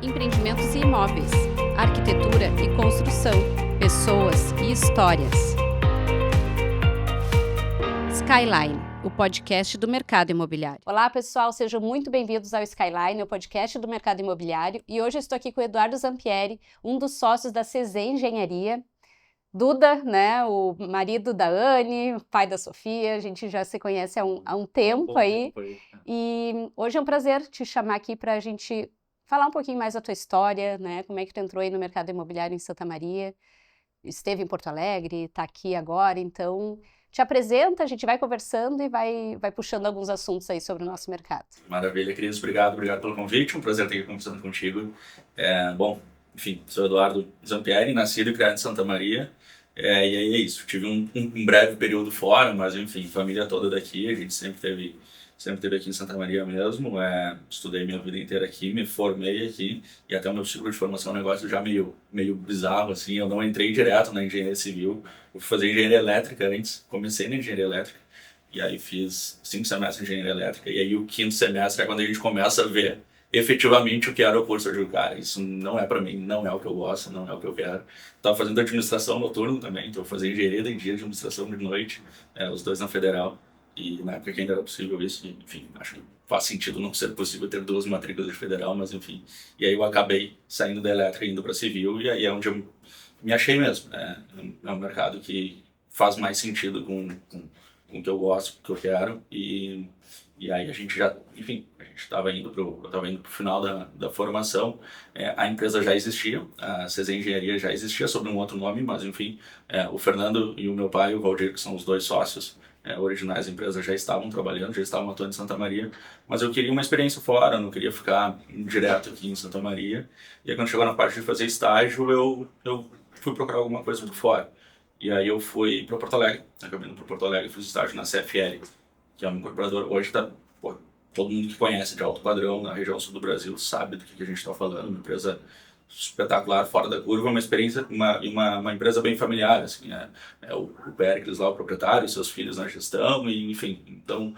empreendimentos e imóveis, arquitetura e construção, pessoas e histórias. Skyline, o podcast do mercado imobiliário. Olá, pessoal, sejam muito bem-vindos ao Skyline, o podcast do mercado imobiliário. E hoje eu estou aqui com o Eduardo Zampieri, um dos sócios da CZ Engenharia. Duda, né, o marido da Anne, pai da Sofia, a gente já se conhece há um tempo aí. E hoje é um prazer te chamar aqui para a gente falar um pouquinho mais da tua história, né, como é que tu entrou aí no mercado imobiliário em Santa Maria, esteve em Porto Alegre, está aqui agora, então te apresenta, a gente vai conversando e vai puxando alguns assuntos aí sobre o nosso mercado. Maravilha, Cris, obrigado pelo convite, um prazer estar aqui conversando contigo. Bom, enfim, sou Eduardo Zampieri, nascido e criado em Santa Maria, e aí é isso, tive um breve período fora, mas enfim, família toda daqui, a gente sempre teve aqui em Santa Maria mesmo, estudei minha vida inteira aqui, me formei aqui, e até o meu ciclo de formação é um negócio já meio bizarro, assim, eu não entrei direto na engenharia civil, eu fui fazer engenharia elétrica antes, comecei na engenharia elétrica, e aí fiz 5 semestres de engenharia elétrica, e aí o 5º semestre é quando a gente começa a ver efetivamente o que era o curso. Eu digo, cara, isso não é pra mim, não é o que eu gosto, não é o que eu quero. Estava fazendo administração noturno também, então eu fazia engenharia de dia, administração de noite, os dois na federal, e na época que ainda era possível isso, enfim, acho que faz sentido não ser possível ter 2 matrículas de federal, mas enfim. E aí eu acabei saindo da elétrica e indo para civil, e aí é onde eu me achei mesmo. É um mercado que faz mais sentido com o que eu gosto, com o que eu quero, e aí a gente já, enfim, a gente estava indo pro final da formação, a empresa já existia, a CZ Engenharia já existia sob um outro nome, mas enfim, o Fernando e o meu pai, o Valdir, que são os 2 sócios originais da empresa, já estavam trabalhando, já estavam atuando em Santa Maria, mas eu queria uma experiência fora, não queria ficar direto aqui em Santa Maria, e aí quando chegou na parte de fazer estágio, eu fui procurar alguma coisa por fora, e aí eu fui para Porto Alegre, acabei indo para Porto Alegre, fiz estágio na CFL, que é uma incorporadora, hoje todo mundo que conhece de alto padrão na região sul do Brasil sabe do que a gente está falando, uma empresa espetacular, fora da curva, uma experiência, uma empresa bem familiar, assim, o Péricles lá, o proprietário, seus filhos na gestão, e enfim, então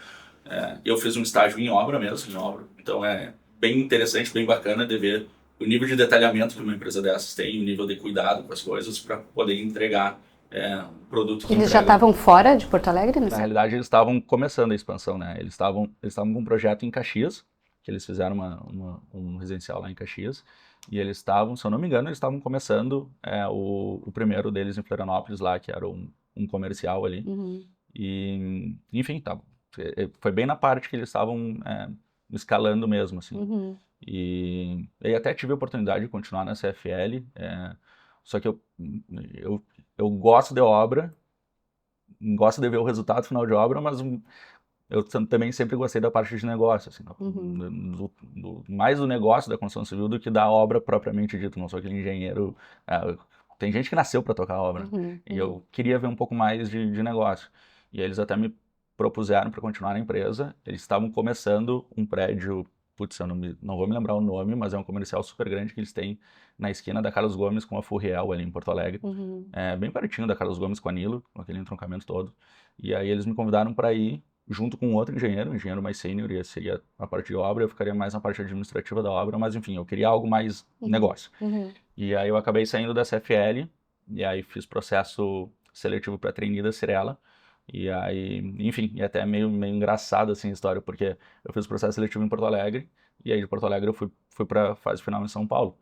eu fiz um estágio em obra mesmo, então é bem interessante, bem bacana de ver o nível de detalhamento que uma empresa dessas tem, o nível de cuidado com as coisas para poder entregar um produto que Eles já estavam fora de Porto Alegre? Na realidade, eles estavam começando a expansão, né? Eles estavam com um projeto em Caxias, que eles fizeram um residencial lá em Caxias, e eles estavam, se eu não me engano, eles estavam começando o primeiro deles em Florianópolis lá, que era um comercial ali. Uhum. E, enfim, foi bem na parte que eles estavam escalando mesmo, assim. Uhum. E até tive a oportunidade de continuar na CFL, só que eu gosto de obra, gosto de ver o resultado final de obra, mas eu também sempre gostei da parte de negócio, assim, mais do negócio da construção civil do que da obra propriamente dita. Não sou aquele engenheiro. Tem gente que nasceu para tocar a obra, e eu queria ver um pouco mais de negócio. E eles até me propuseram para continuar na empresa. Eles estavam começando um prédio, putz, eu não vou me lembrar o nome, mas é um comercial super grande que eles têm na esquina da Carlos Gomes com a Furriel ali em Porto Alegre. Bem pertinho da Carlos Gomes com a Nilo, com aquele entroncamento todo. E aí eles me convidaram para ir junto com outro engenheiro, um engenheiro mais sênior, e seria a parte de obra, eu ficaria mais na parte administrativa da obra, mas enfim, eu queria algo mais negócio. E aí eu acabei saindo da CFL, e aí fiz processo seletivo para trainee da Cirela, e aí, enfim, e até meio engraçado assim a história, porque eu fiz processo seletivo em Porto Alegre, e aí de Porto Alegre eu fui para a fase final em São Paulo.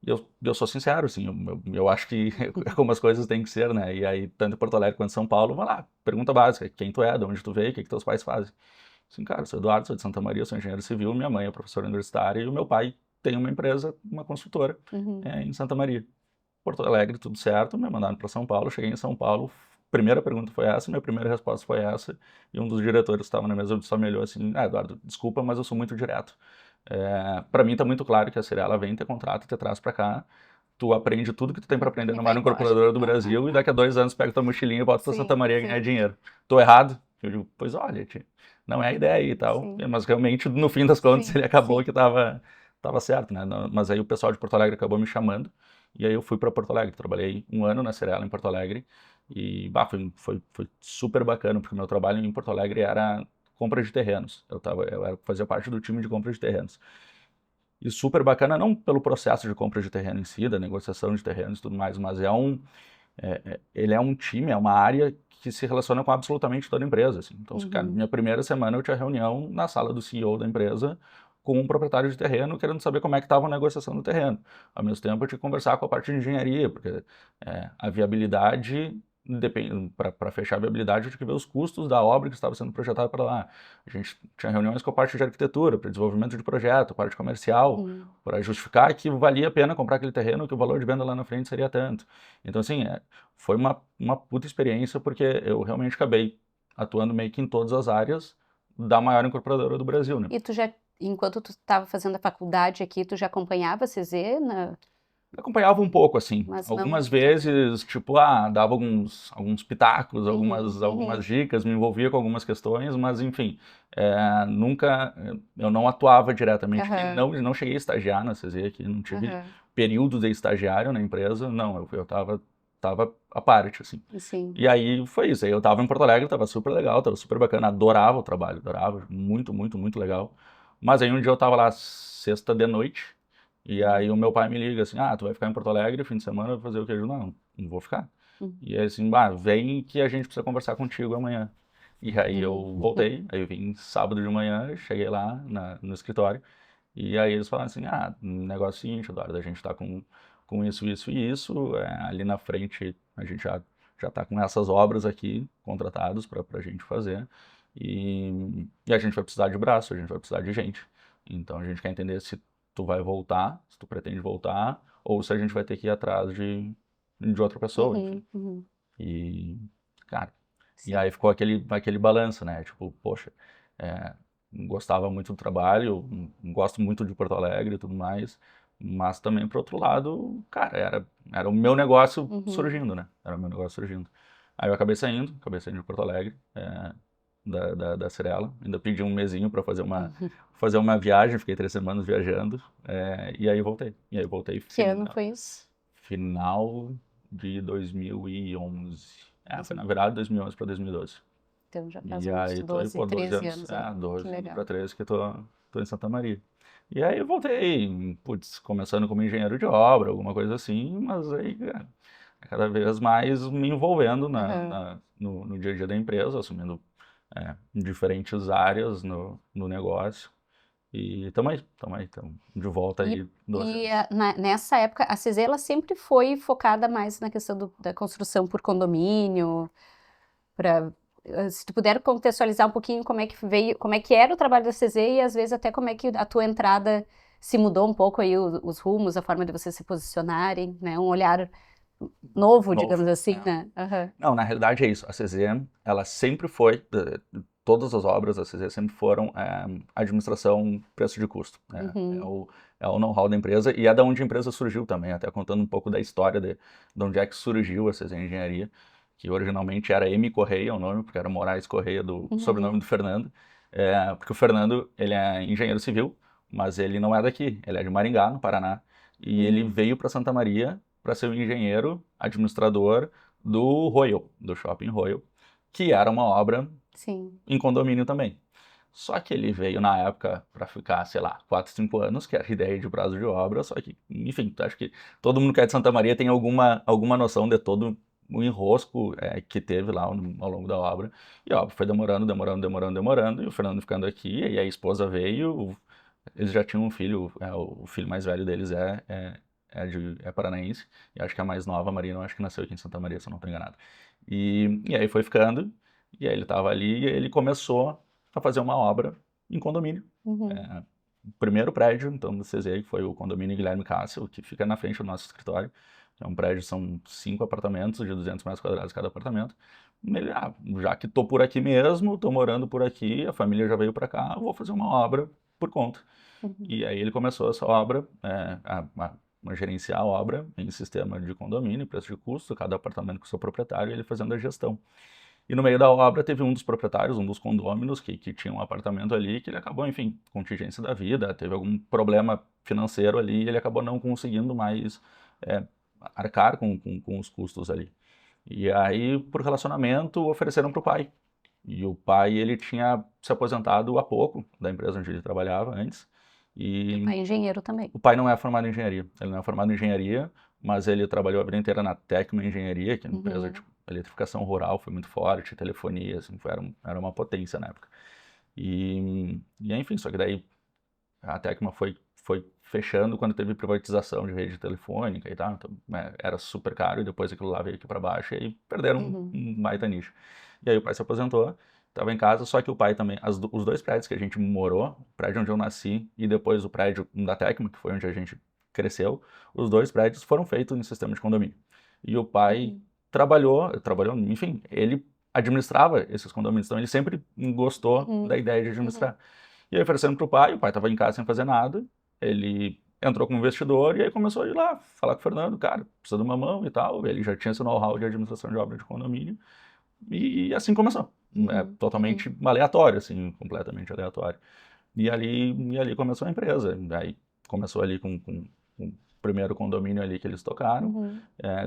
E eu sou sincero, assim, eu acho que como as coisas têm que ser, né? E aí, tanto em Porto Alegre quanto em São Paulo, vai lá, pergunta básica, quem tu é, de onde tu veio, o que teus pais fazem? Assim, cara, eu sou Eduardo, sou de Santa Maria, sou engenheiro civil, minha mãe é professora universitária e o meu pai tem uma empresa, uma construtora em Santa Maria. Porto Alegre, tudo certo, me mandaram para São Paulo, cheguei em São Paulo, primeira pergunta foi essa, minha primeira resposta foi essa, e um dos diretores que estava na mesa só me olhou assim, Eduardo, desculpa, mas eu sou muito direto. Para mim tá muito claro que a Cirela vem, te contrata, te traz para cá, tu aprende tudo que tu tem para aprender na maior incorporadora do Brasil e daqui a 2 anos pega tua mochilinha e volta para Santa Maria ganhar dinheiro. Tô errado? Eu digo, pois olha, tia, não é a ideia aí e tal, mas realmente no fim das contas ele acabou que tava certo, né? Mas aí o pessoal de Porto Alegre acabou me chamando e aí eu fui para Porto Alegre, trabalhei 1 ano na Cirela em Porto Alegre e foi super bacana porque meu trabalho em Porto Alegre era compra de terrenos. Eu fazia parte do time de compra de terrenos. E super bacana, não pelo processo de compra de terreno em si, da negociação de terrenos e tudo mais, mas ele é um time, é uma área que se relaciona com absolutamente toda a empresa, assim. Então, cara, minha primeira semana eu tinha reunião na sala do CEO da empresa com um proprietário de terreno querendo saber como é que estava a negociação do terreno. Ao mesmo tempo, eu tinha que conversar com a parte de engenharia, porque a viabilidade, para fechar a viabilidade, eu tinha que ver os custos da obra que estava sendo projetada para lá. A gente tinha reuniões com a parte de arquitetura, para desenvolvimento de projeto, parte comercial, para justificar que valia a pena comprar aquele terreno, que o valor de venda lá na frente seria tanto. Então, assim, foi uma puta experiência, porque eu realmente acabei atuando meio que em todas as áreas da maior incorporadora do Brasil, né? E enquanto tu estava fazendo a faculdade aqui, tu já acompanhava a CZ? Eu acompanhava um pouco, assim, Mas algumas não... vezes, tipo, dava alguns pitacos, algumas dicas, me envolvia com algumas questões, mas enfim, nunca, eu não atuava diretamente, não cheguei a estagiar na CZ aqui, não tive período de estagiário na empresa, não, eu tava à parte, assim. Sim. E aí foi isso, aí eu tava em Porto Alegre, tava super legal, tava super bacana, adorava o trabalho, adorava, muito, muito, muito legal. Mas aí um dia eu tava lá sexta de noite, e aí o meu pai me liga assim, tu vai ficar em Porto Alegre, fim de semana, vai fazer o quê? Eu digo, não vou ficar. E aí assim, vem que a gente precisa conversar contigo amanhã. E aí eu voltei, aí eu vim sábado de manhã, cheguei lá no escritório, e aí eles falaram assim, negócio seguinte, Eduardo, a gente tá com isso, isso e isso, ali na frente a gente já tá com essas obras aqui contratados pra gente fazer, e a gente vai precisar de braço, a gente vai precisar de gente. Então a gente quer entender se tu vai voltar, se tu pretende voltar, ou se a gente vai ter que ir atrás de outra pessoa, enfim. E, cara, e aí ficou aquele balanço, né? Tipo, poxa, gostava muito do trabalho, gosto muito de Porto Alegre e tudo mais, mas também, por outro lado, cara, era o meu negócio surgindo, né? Era o meu negócio surgindo. Aí eu acabei saindo de Porto Alegre, da Cirela, ainda pedi um mesinho para fazer uma viagem, fiquei 3 semanas viajando, e aí voltei. E aí voltei Que ano foi isso? final de 2011. Foi na verdade 2011 para 2012. Então já faz E uns aí tô aí 12, por 12 13 anos. anos. 12 para 13 que tô em Santa Maria. E aí eu voltei, começando como engenheiro de obra, alguma coisa assim, mas aí cada vez mais me envolvendo no dia a dia da empresa, assumindo diferentes áreas no negócio. E estamos de volta aí 12 anos. Nessa época, a CZ ela sempre foi focada mais na questão da construção por condomínio, se tu puder contextualizar um pouquinho como é que veio, como é que era o trabalho da CZ e às vezes até como é que a tua entrada se mudou um pouco aí os rumos, a forma de vocês se posicionarem, né? Um olhar novo, digamos assim, né? Não, na realidade é isso. A CZ, ela sempre foi, todas as obras da CZ sempre foram administração preço de custo. Né? É o know-how da empresa e é da onde a empresa surgiu também, até contando um pouco da história de onde é que surgiu a CZ Engenharia, que originalmente era M. Correia o nome, porque era Moraes Correia, do sobrenome do Fernando. Porque o Fernando, ele é engenheiro civil, mas ele não é daqui, ele é de Maringá, no Paraná, e ele veio para Santa Maria para ser o engenheiro administrador do Royal, do Shopping Royal, que era uma obra em condomínio também. Só que ele veio na época para ficar, sei lá, 4, 5 anos, que era a ideia de prazo de obra, só que, enfim, acho que todo mundo que é de Santa Maria tem alguma noção de todo o enrosco que teve lá ao longo da obra. E a obra foi demorando, e o Fernando ficando aqui, e a esposa veio, eles já tinham um filho, o filho mais velho deles é paranaense, e acho que a mais nova, a Marina, acho que nasceu aqui em Santa Maria, se eu não estou enganado. E aí foi ficando, e aí ele estava ali, e ele começou a fazer uma obra em condomínio. O primeiro prédio, então, do CZ, que foi o condomínio Guilherme Cássio, que fica na frente do nosso escritório. É um prédio, são 5 apartamentos de 200 metros quadrados cada apartamento. Ele, já que estou por aqui mesmo, estou morando por aqui, a família já veio para cá, vou fazer uma obra por conta. E aí ele começou essa obra, a gerenciar a obra em sistema de condomínio, preço de custo, cada apartamento com seu proprietário, e ele fazendo a gestão. E no meio da obra teve um dos proprietários, um dos condôminos, que tinha um apartamento ali, que ele acabou, enfim, contingência da vida, teve algum problema financeiro ali, e ele acabou não conseguindo mais arcar com os custos ali. E aí, por relacionamento, ofereceram para o pai. E o pai, ele tinha se aposentado há pouco da empresa onde ele trabalhava antes, E o pai é engenheiro também. O pai não é formado em engenharia. Ele não é formado em engenharia, mas ele trabalhou a vida inteira na Tecma Engenharia, que é uma empresa de eletrificação rural, foi muito forte, telefonia, assim, era uma potência na época. E enfim, só que daí a Tecma foi fechando quando teve privatização de rede telefônica e tal, então era super caro e depois aquilo lá veio aqui para baixo e aí perderam um baita nicho. E aí o pai se aposentou, estava em casa, só que o pai também, os dois prédios que a gente morou, o prédio onde eu nasci e depois o prédio da Tecma, que foi onde a gente cresceu, os dois prédios foram feitos em sistema de condomínio. E o pai trabalhou, enfim, ele administrava esses condomínios, então ele sempre gostou da ideia de administrar. E aí oferecendo pro pai, o pai estava em casa sem fazer nada, ele entrou como investidor e aí começou a ir lá falar com o Fernando, cara, precisa de uma mão e tal, ele já tinha esse know-how de administração de obra de condomínio, e assim começou. É totalmente aleatório, assim, completamente aleatório. E ali começou a empresa, aí começou ali com o primeiro condomínio ali que eles tocaram,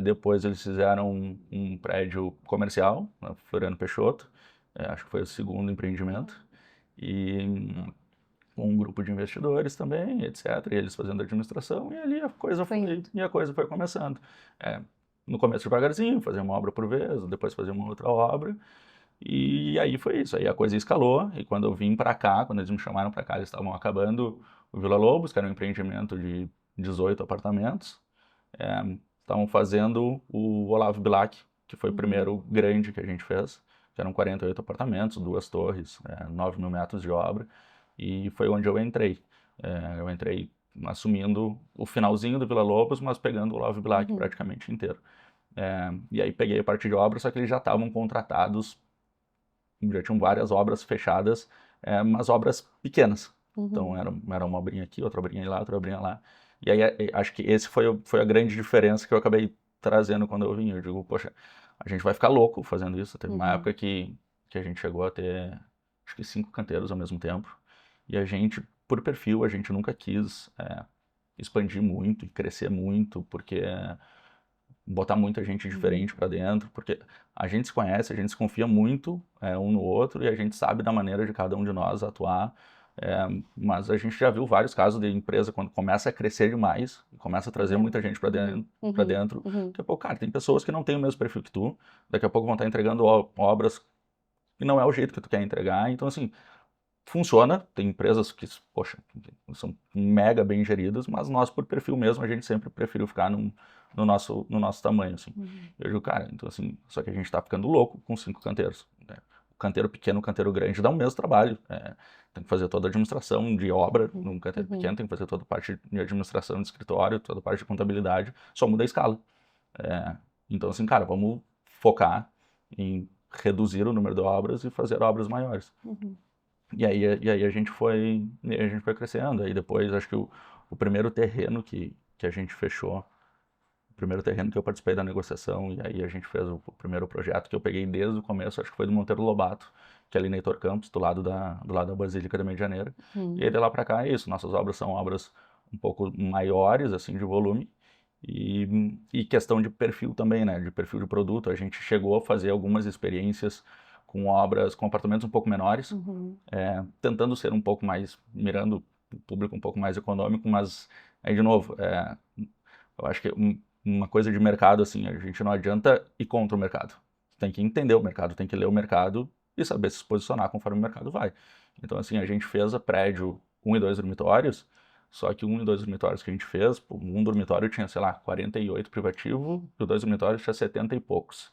depois eles fizeram um prédio comercial, na Floriano Peixoto, acho que foi o segundo empreendimento, e um grupo de investidores também, etc. E eles fazendo administração, e ali a coisa foi começando. No começo devagarzinho, fazia uma obra por vez, depois fazia uma outra obra, e aí foi isso. Aí a coisa escalou, e quando eu vim para cá, quando eles me chamaram para cá, eles estavam acabando o Vila Lobos, que era um empreendimento de 18 apartamentos, estavam fazendo o Olavo Bilac, que foi o primeiro grande que a gente fez, que eram 48 apartamentos, 2 torres, 9 mil metros de obra, e foi onde eu entrei. Eu entrei assumindo o finalzinho do Vila Lobos, mas pegando o Olavo Bilac praticamente inteiro. E aí peguei a parte de obra, só que eles já estavam contratados, já tinham várias obras fechadas, mas obras pequenas. Então era uma obrinha aqui, outra obrinha lá, outra obrinha lá. E aí acho que esse foi a grande diferença que eu acabei trazendo quando eu vim. Eu digo, poxa, a gente vai ficar louco fazendo isso. Teve uma época que a gente chegou a ter, acho que 5 canteiros ao mesmo tempo. E a gente, por perfil, a gente nunca quis expandir muito e crescer muito, porque botar muita gente diferente para dentro, porque a gente se conhece, a gente se confia muito um no outro e a gente sabe da maneira de cada um de nós atuar. Mas a gente já viu vários casos de empresa quando começa a crescer demais, começa a trazer muita gente para dentro, daqui a pouco, cara, tem pessoas que não têm o mesmo perfil que tu, daqui a pouco vão estar entregando obras que não é o jeito que tu quer entregar, então assim, funciona, tem empresas que, poxa, são mega bem geridas, mas nós por perfil mesmo, a gente sempre preferiu ficar no nosso tamanho, assim. Eu digo, cara, então assim, só que a gente tá ficando louco com 5 canteiros, né? O canteiro pequeno, o canteiro grande dá o mesmo trabalho, tem que fazer toda a administração de obra num canteiro pequeno, tem que fazer toda a parte de administração de escritório, toda a parte de contabilidade, só muda a escala. Então assim, cara, vamos focar em reduzir o número de obras e fazer obras maiores. E aí a gente foi crescendo. Aí depois, acho que o primeiro terreno que a gente fechou, o primeiro terreno que eu participei da negociação, e aí a gente fez o primeiro projeto que eu peguei desde o começo, acho que foi do Monteiro Lobato, que é ali na Heitor Campos, do lado da Basílica da Medianeira. E aí de lá para cá é isso, nossas obras são obras um pouco maiores, assim, de volume, e questão de perfil também, né, de perfil de produto. A gente chegou a fazer algumas experiências com obras, com apartamentos um pouco menores, tentando ser um pouco mais, mirando o público um pouco mais econômico, mas aí de novo, eu acho que uma coisa de mercado, assim, a gente não adianta ir contra o mercado. Tem que entender o mercado, tem que ler o mercado e saber se posicionar conforme o mercado vai. Então, assim, a gente fez a prédio 1 e 2 dormitórios, só que 1 e 2 dormitórios que a gente fez, um dormitório tinha, sei lá, 48 privativo, e o 2 dormitórios tinha 70 e poucos.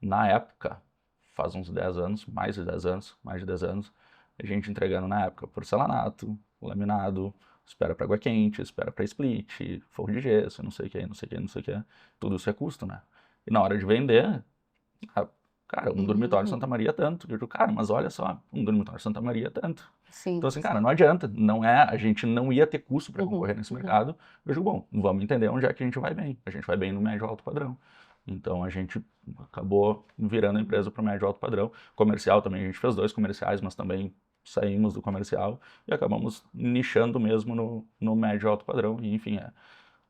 Na época, faz uns 10 anos, mais de 10 anos, a gente entregando na época porcelanato, laminado, espera para água quente, espera para split, forro de gesso, não sei o que, tudo isso é custo, né? E na hora de vender, cara, um dormitório Santa Maria é tanto. Eu digo, cara, mas olha só, um dormitório Santa Maria é tanto. Sim, então assim, cara, não adianta, a gente não ia ter custo para concorrer nesse mercado. Eu digo, bom, vamos entender onde é que a gente vai bem. A gente vai bem no médio alto padrão. Então a gente acabou virando a empresa para o médio alto padrão. Comercial também, a gente fez 2 comerciais, mas também saímos do comercial e acabamos nichando mesmo no médio alto padrão. E enfim,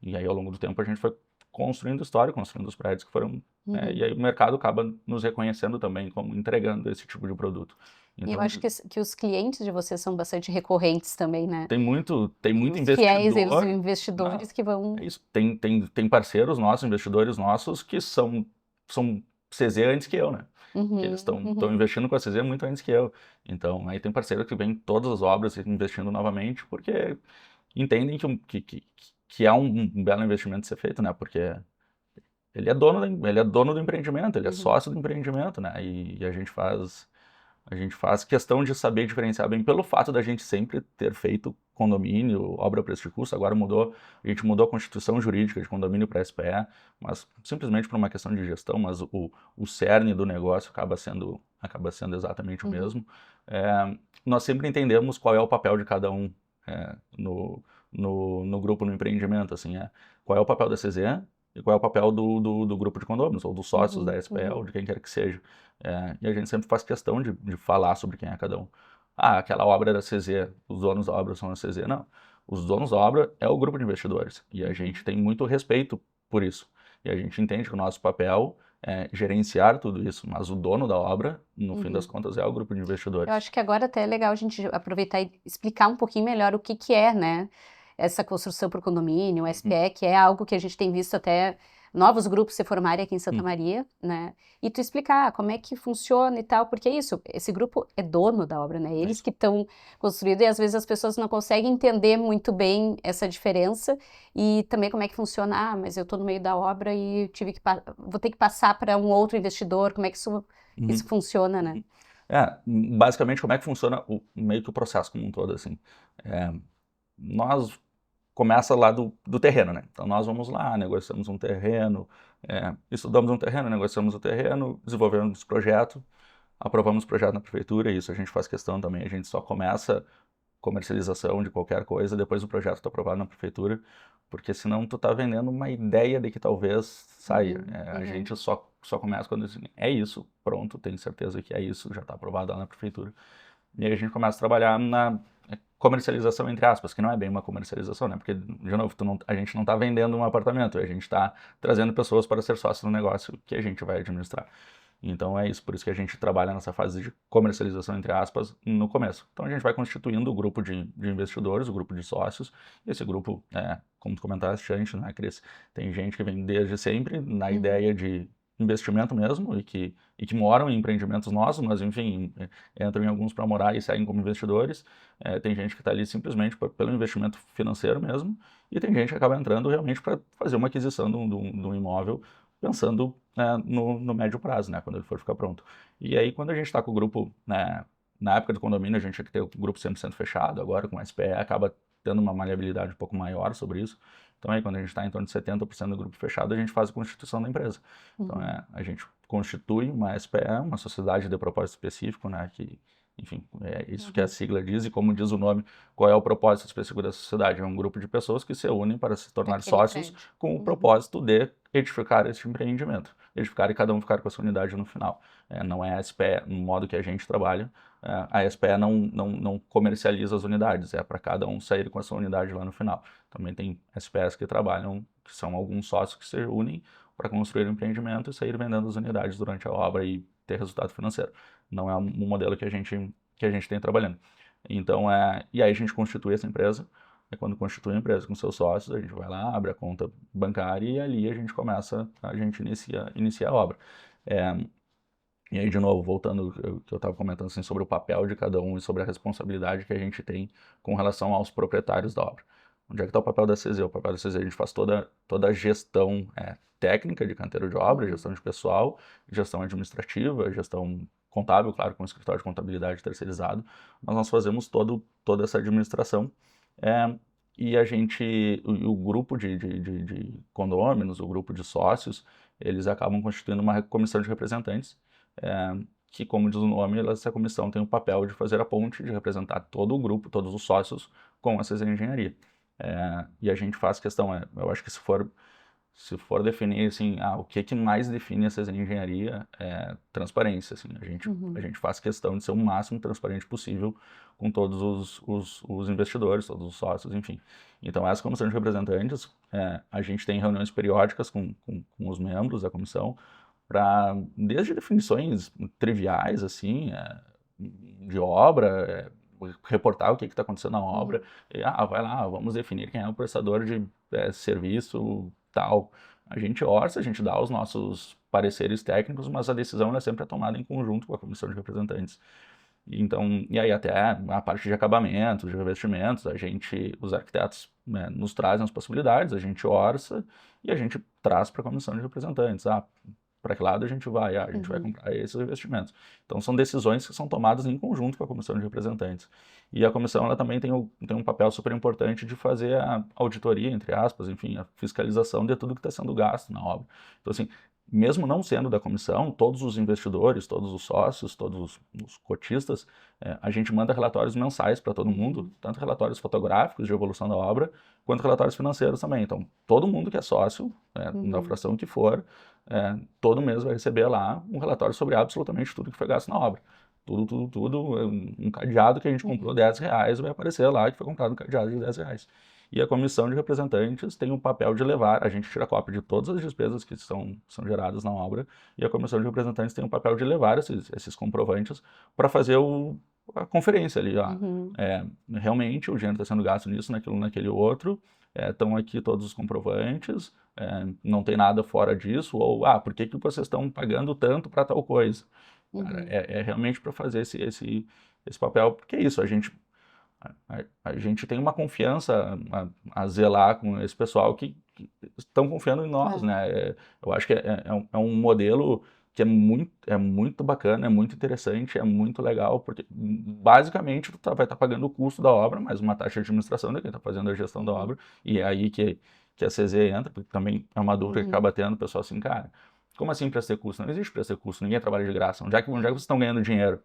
e aí ao longo do tempo a gente foi construindo história, construindo os prédios que foram... e aí o mercado acaba nos reconhecendo também como entregando esse tipo de produto. E Então, eu acho que os clientes de vocês são bastante recorrentes também, né? tem muito Os fiéis, os investidor. investidores que vão... É isso. Tem parceiros nossos, investidores nossos, que são CZ antes que eu, né? Que eles estão investindo com a CZ muito antes que eu. Então, aí tem parceiro que vem todas as obras investindo novamente, porque entendem que é um belo investimento ser feito, né? Porque ele é dono do empreendimento, ele é sócio do empreendimento, né? E a gente faz questão de saber diferenciar bem pelo fato da gente sempre ter feito condomínio, obra a preço de custo. Agora a gente mudou a constituição jurídica de condomínio para SPE, mas simplesmente por uma questão de gestão, mas o cerne do negócio acaba sendo exatamente o mesmo. Nós sempre entendemos qual é o papel de cada um no grupo, no empreendimento, assim, qual é o papel da CZ e qual é o papel do grupo de condôminos, ou dos sócios da SPE, ou de quem quer que seja. E a gente sempre faz questão de falar sobre quem é cada um. Aquela obra era CZ, os donos da obra são a CZ. Não, os donos da obra é o grupo de investidores, e a gente tem muito respeito por isso. E a gente entende que o nosso papel é gerenciar tudo isso, mas o dono da obra, no fim das contas, é o grupo de investidores. Eu acho que agora até é legal a gente aproveitar e explicar um pouquinho melhor o que é, né, essa construção por condomínio, o SPE, que é algo que a gente tem visto até novos grupos se formarem aqui em Santa Maria, né, e tu explicar como é que funciona e tal, porque é isso, esse grupo é dono da obra, né, eles que estão construindo, e às vezes as pessoas não conseguem entender muito bem essa diferença, e também como é que funciona, mas eu estou no meio da obra e vou ter que passar para um outro investidor, como é que isso funciona, né? Basicamente, como é que funciona meio que o processo como um todo, assim. Nós começa lá do terreno, né? Então nós vamos lá, negociamos um terreno, estudamos um terreno, negociamos o terreno, desenvolvemos o projeto, aprovamos o projeto na prefeitura, e isso a gente faz questão também, a gente só começa comercialização de qualquer coisa depois do projeto está aprovado na prefeitura, porque senão tu tá vendendo uma ideia de que talvez saia. A gente só começa quando é isso, pronto, tenho certeza que é isso, já está aprovado lá na prefeitura. E aí a gente começa a trabalhar na comercialização, entre aspas, que não é bem uma comercialização, né? Porque, de novo, a gente não está vendendo um apartamento, a gente está trazendo pessoas para ser sócio no negócio que a gente vai administrar. Então é isso, por isso que a gente trabalha nessa fase de comercialização, entre aspas, no começo. Então a gente vai constituindo o grupo de investidores, o grupo de sócios, e esse grupo, como tu comentaste antes, né, Cris, tem gente que vem desde sempre na ideia de investimento mesmo, e que moram em empreendimentos nossos, mas enfim, entram em alguns para morar e saem como investidores. Tem gente que está ali simplesmente pelo investimento financeiro mesmo, e tem gente que acaba entrando realmente para fazer uma aquisição de um imóvel, pensando no médio prazo, né, quando ele for ficar pronto. E aí, quando a gente está com o grupo, né, na época do condomínio, a gente tinha que ter o grupo 100% fechado, agora com o SPE acaba tendo uma maleabilidade um pouco maior sobre isso. Então, aí, quando a gente está em torno de 70% do grupo fechado, a gente faz a constituição da empresa. Então, a gente constitui uma SPE, uma sociedade de propósito específico, né, que, enfim, é isso que a sigla diz, e como diz o nome, qual é o propósito específico da sociedade? É um grupo de pessoas que se unem para se tornar sócios com o propósito de edificar este empreendimento, edificar e cada um ficar com a sua unidade no final. Não é a SPE no modo que a gente trabalha, a SPE não comercializa as unidades, é para cada um sair com a sua unidade lá no final. Também tem SPEs que trabalham, que são alguns sócios que se unem para construir um empreendimento e sair vendendo as unidades durante a obra e ter resultado financeiro. Não é um modelo que a gente tem trabalhando. Então, e aí a gente constitui essa empresa. E quando constitui a empresa com seus sócios, a gente vai lá, abre a conta bancária, e ali a gente inicia a obra. E aí, de novo, voltando ao que eu estava comentando assim, sobre o papel de cada um e sobre a responsabilidade que a gente tem com relação aos proprietários da obra. Onde é que está o papel da CZ? O papel da CZ, a gente faz toda a gestão técnica de canteiro de obra, gestão de pessoal, gestão administrativa, gestão contábil, claro, com o escritório de contabilidade terceirizado, mas nós fazemos toda essa administração. E o grupo de condôminos, o grupo de sócios, eles acabam constituindo uma comissão de representantes, que, como diz o nome, essa comissão tem o papel de fazer a ponte, de representar todo o grupo, todos os sócios, com a CZ Engenharia. E a gente faz questão, eu acho que se for definir assim, o que mais define a CZ Engenharia é transparência. Assim, a gente faz questão de ser o máximo transparente possível com todos os investidores, todos os sócios, enfim. Então, essa comissão de representantes, a gente tem reuniões periódicas com os membros da comissão, desde definições triviais, assim, de obra, reportar o que está acontecendo na obra, e, vai lá, vamos definir quem é o prestador de serviço tal. A gente orça, a gente dá os nossos pareceres técnicos, mas a decisão é sempre tomada em conjunto com a comissão de representantes. Então, e aí até a parte de acabamentos, de revestimentos, os arquitetos, né, nos trazem as possibilidades, a gente orça e a gente traz para a comissão de representantes. Para que lado a gente vai? A gente vai comprar esses revestimentos. Então, são decisões que são tomadas em conjunto com a comissão de representantes. E a comissão, ela também tem um papel super importante de fazer a auditoria, entre aspas, enfim, a fiscalização de tudo que está sendo gasto na obra. Então, assim, mesmo não sendo da comissão, todos os investidores, todos os sócios, todos os cotistas, a gente manda relatórios mensais para todo mundo, tanto relatórios fotográficos de evolução da obra, quanto relatórios financeiros também. Então, todo mundo que é sócio, da fração que for, todo mês vai receber lá um relatório sobre absolutamente tudo que foi gasto na obra. Tudo, um cadeado que a gente comprou R$10 vai aparecer lá que foi comprado um cadeado de R$10. E a comissão de representantes tem o papel de levar, a gente tira cópia de todas as despesas que são geradas na obra, e a comissão de representantes tem o papel de levar esses comprovantes para fazer a conferência ali. Realmente o dinheiro está sendo gasto nisso, naquilo, naquele outro, estão aqui todos os comprovantes, não tem nada fora disso, ou por que vocês estão pagando tanto para tal coisa? Cara, realmente para fazer esse papel, porque é isso, a gente tem uma confiança a zelar com esse pessoal que estão confiando em nós, né? Eu acho que é um modelo que é muito bacana, é muito interessante, é muito legal, porque basicamente tu vai estar pagando o custo da obra, mais uma taxa de administração de quem está fazendo a gestão da obra, e é aí que a CZ entra, porque também é uma dúvida que acaba tendo o pessoal assim, cara, como assim para ter custo? Não existe para ter custo, ninguém trabalha de graça. Onde é que vocês estão ganhando dinheiro?